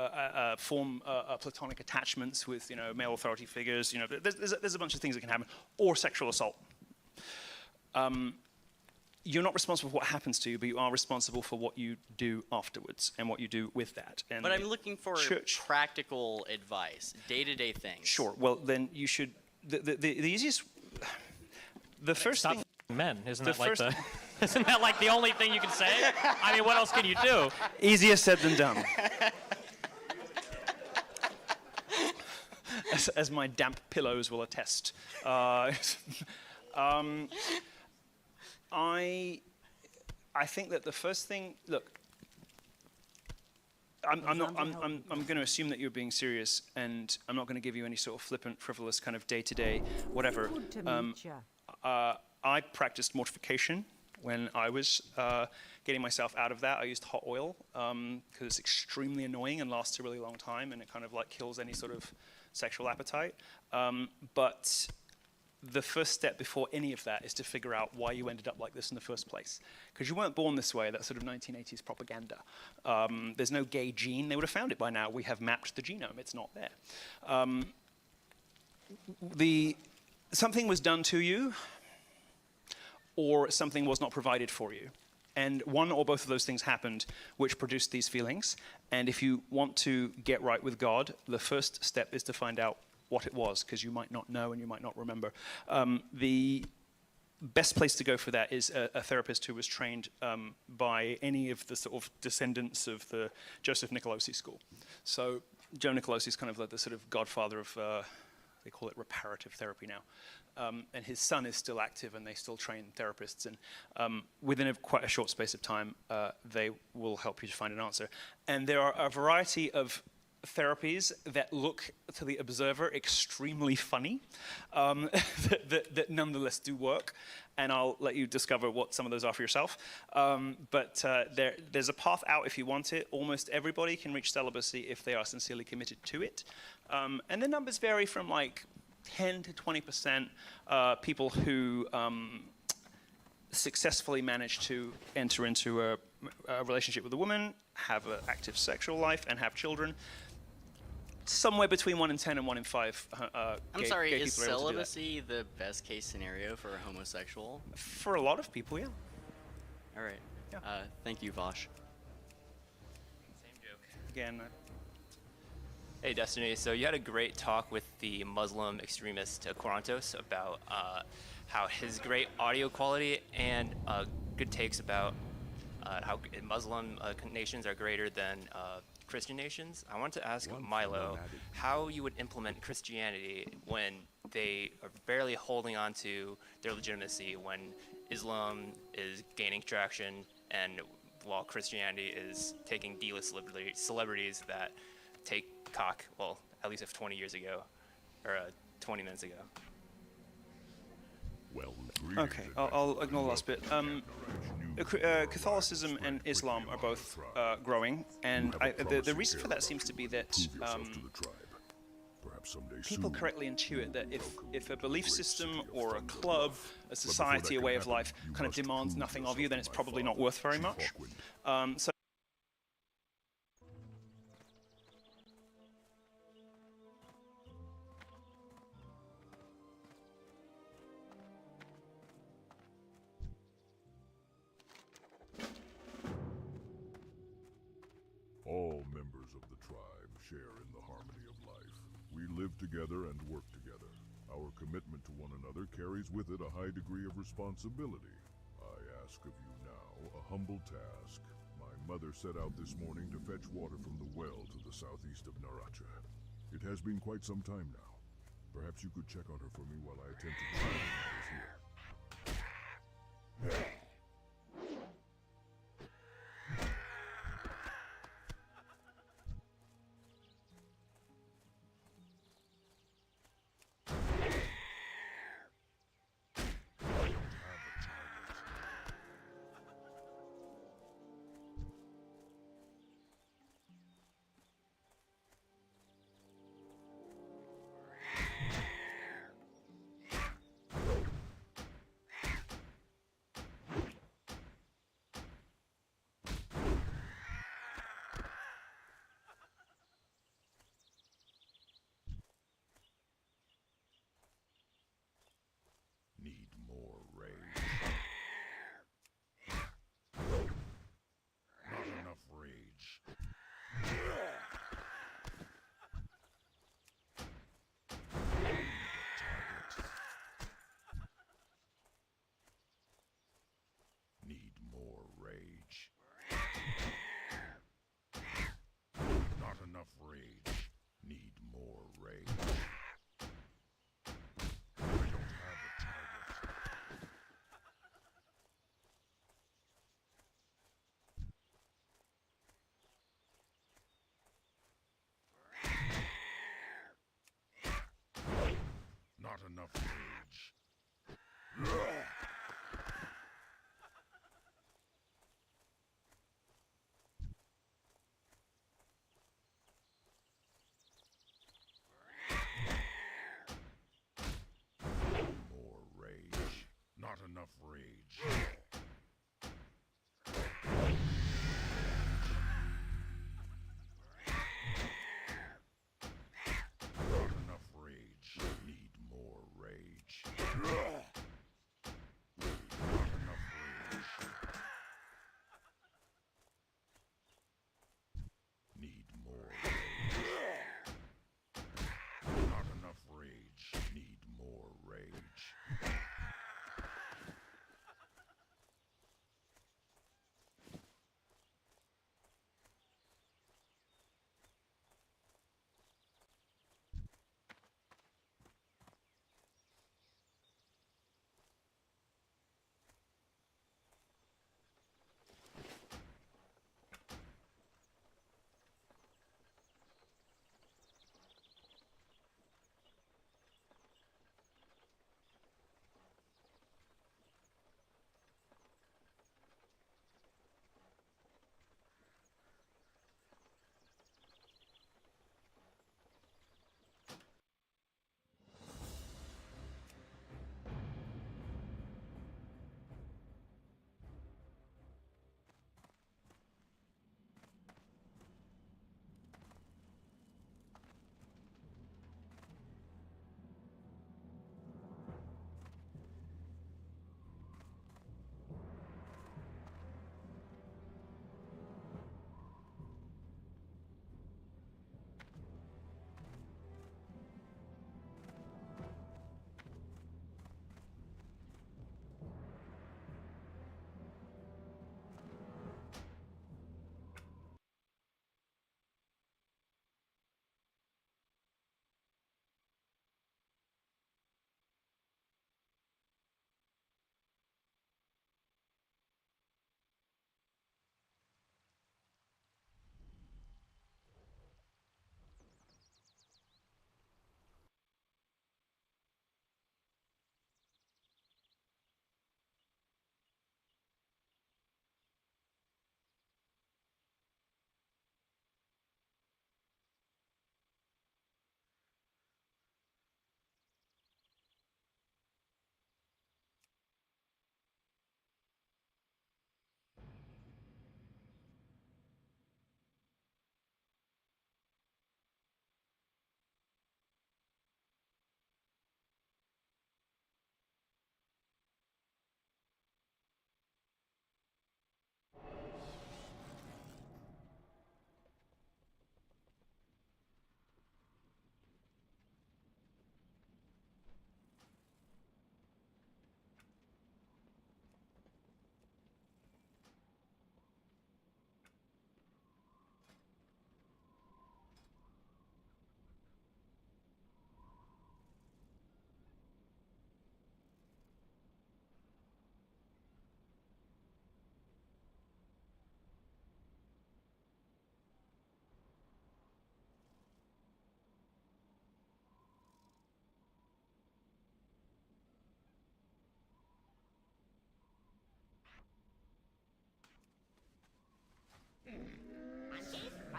form platonic attachments with, male authority figures, there's a bunch of things that can happen, or sexual assault. You're not responsible for what happens to you, but you are responsible for what you do afterwards and what you do with that. And but I'm looking for practical advice, day-to-day things. Sure. Well, then you should. The easiest. The first Stop thing. Men, isn't that like the only thing you can say? I mean, what else can you do? Easier said than done. As my damp pillows will attest. I think that the first thing. Look, I'm going to assume that you're being serious, and I'm not going to give you any sort of flippant, frivolous kind of day-to-day whatever. I practiced mortification when I was getting myself out of that. I used hot oil because it's extremely annoying and lasts a really long time, and it kind of like kills any sort of sexual appetite. But the first step before any of that is to figure out why you ended up like this in the first place. Because you weren't born this way, that's sort of 1980s propaganda. There's no gay gene. They would have found it by now. We have mapped the genome. It's not there. Something was done to you, or something was not provided for you. And one or both of those things happened, which produced these feelings. And if you want to get right with God, the first step is to find out what it was, because you might not know and you might not remember. The best place to go for that is a therapist who was trained by any of the sort of descendants of the Joseph Nicolosi school. So Joe Nicolosi is kind of like the sort of godfather of, they call it reparative therapy now. And his son is still active, and they still train therapists. And within quite a short space of time, they will help you to find an answer. And there are a variety of therapies that look to the observer extremely funny, that nonetheless do work. And I'll let you discover what some of those are for yourself. But there's a path out if you want it. Almost everybody can reach celibacy if they are sincerely committed to it. And the numbers vary from like 10 to 20% people who successfully manage to enter into a relationship with a woman, have an active sexual life, and have children. Somewhere between 1 in 10 and 1 in 5 I'm sorry, gay is people are able to do that. celibacy the best case scenario for a homosexual? For a lot of people, yeah. All right. Yeah. Thank you, Vosh. Same joke. Again. Hey, Destiny. So you had a great talk with the Muslim extremist Quarantos about how his great audio quality and good takes about how Muslim nations are greater than Christian nations. I want to ask Milo how you would implement Christianity when they are barely holding on to their legitimacy, when Islam is gaining traction and while Christianity is taking D-list celebrities that take cock, well, at least if 20 years ago, or 20 minutes ago. Okay, I'll ignore the last bit. Catholicism and Islam are both growing, and the reason for that seems to be that people correctly intuit that if a belief system or a club, a society, a way of life kind of demands nothing of you, then it's probably not worth very much. So All members of the tribe share in the harmony of life. We live together and work together. Our commitment to one another carries with it a high degree of responsibility. I ask of you now a humble task. My mother set out this morning to fetch water from the well to the southeast of Naracha. It has been quite some time now. Perhaps you could check on her for me while I attend to the matters here. Need more rage. Not enough rage. Need more rage. Not enough rage. Need more rage. Not enough rage. More rage. Not enough rage. Not enough rage. Need more rage. Not enough rage. Need more rage. Not enough rage. Need more rage.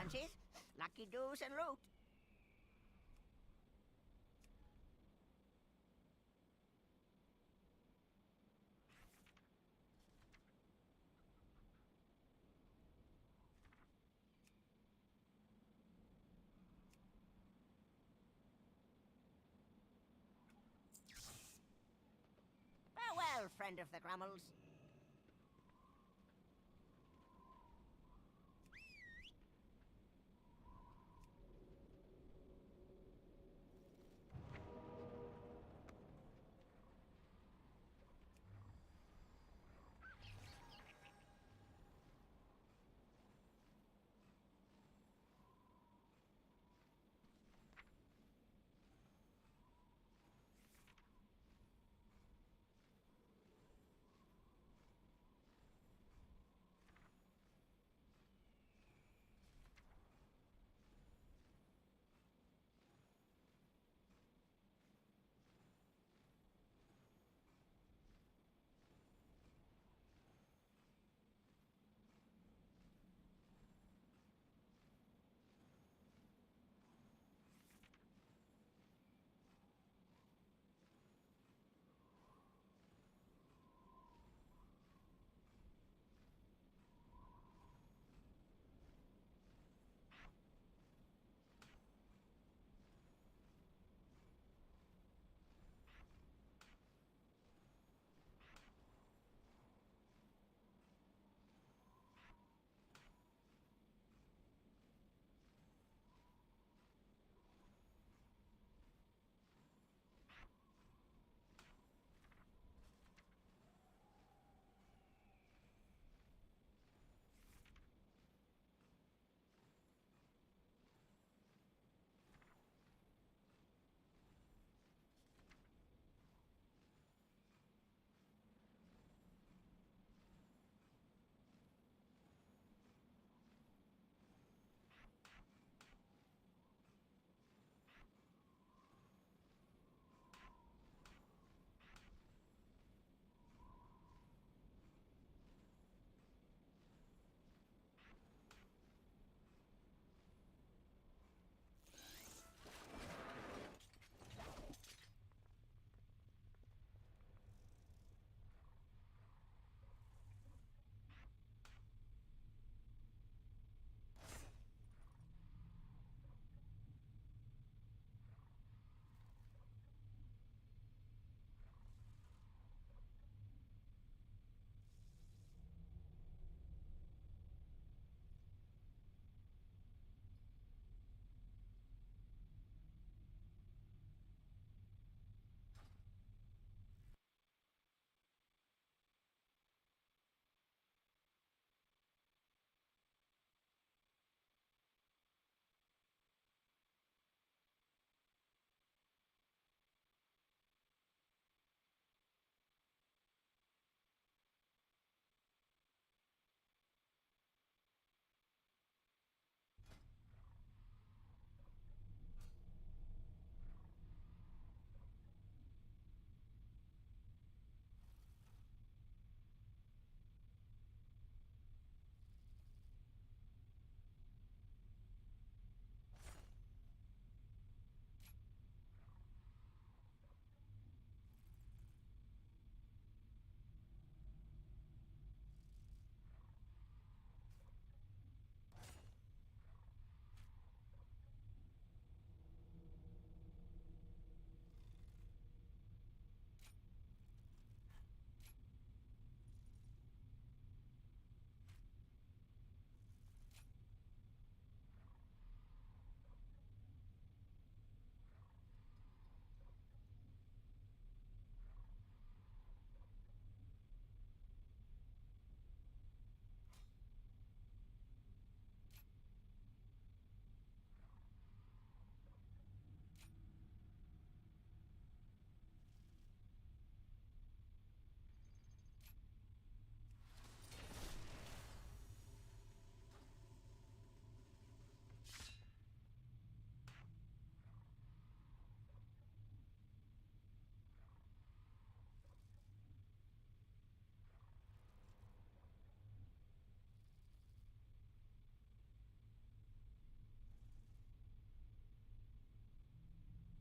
Munchies, lucky doos and loot. Farewell, friend of the Grummels.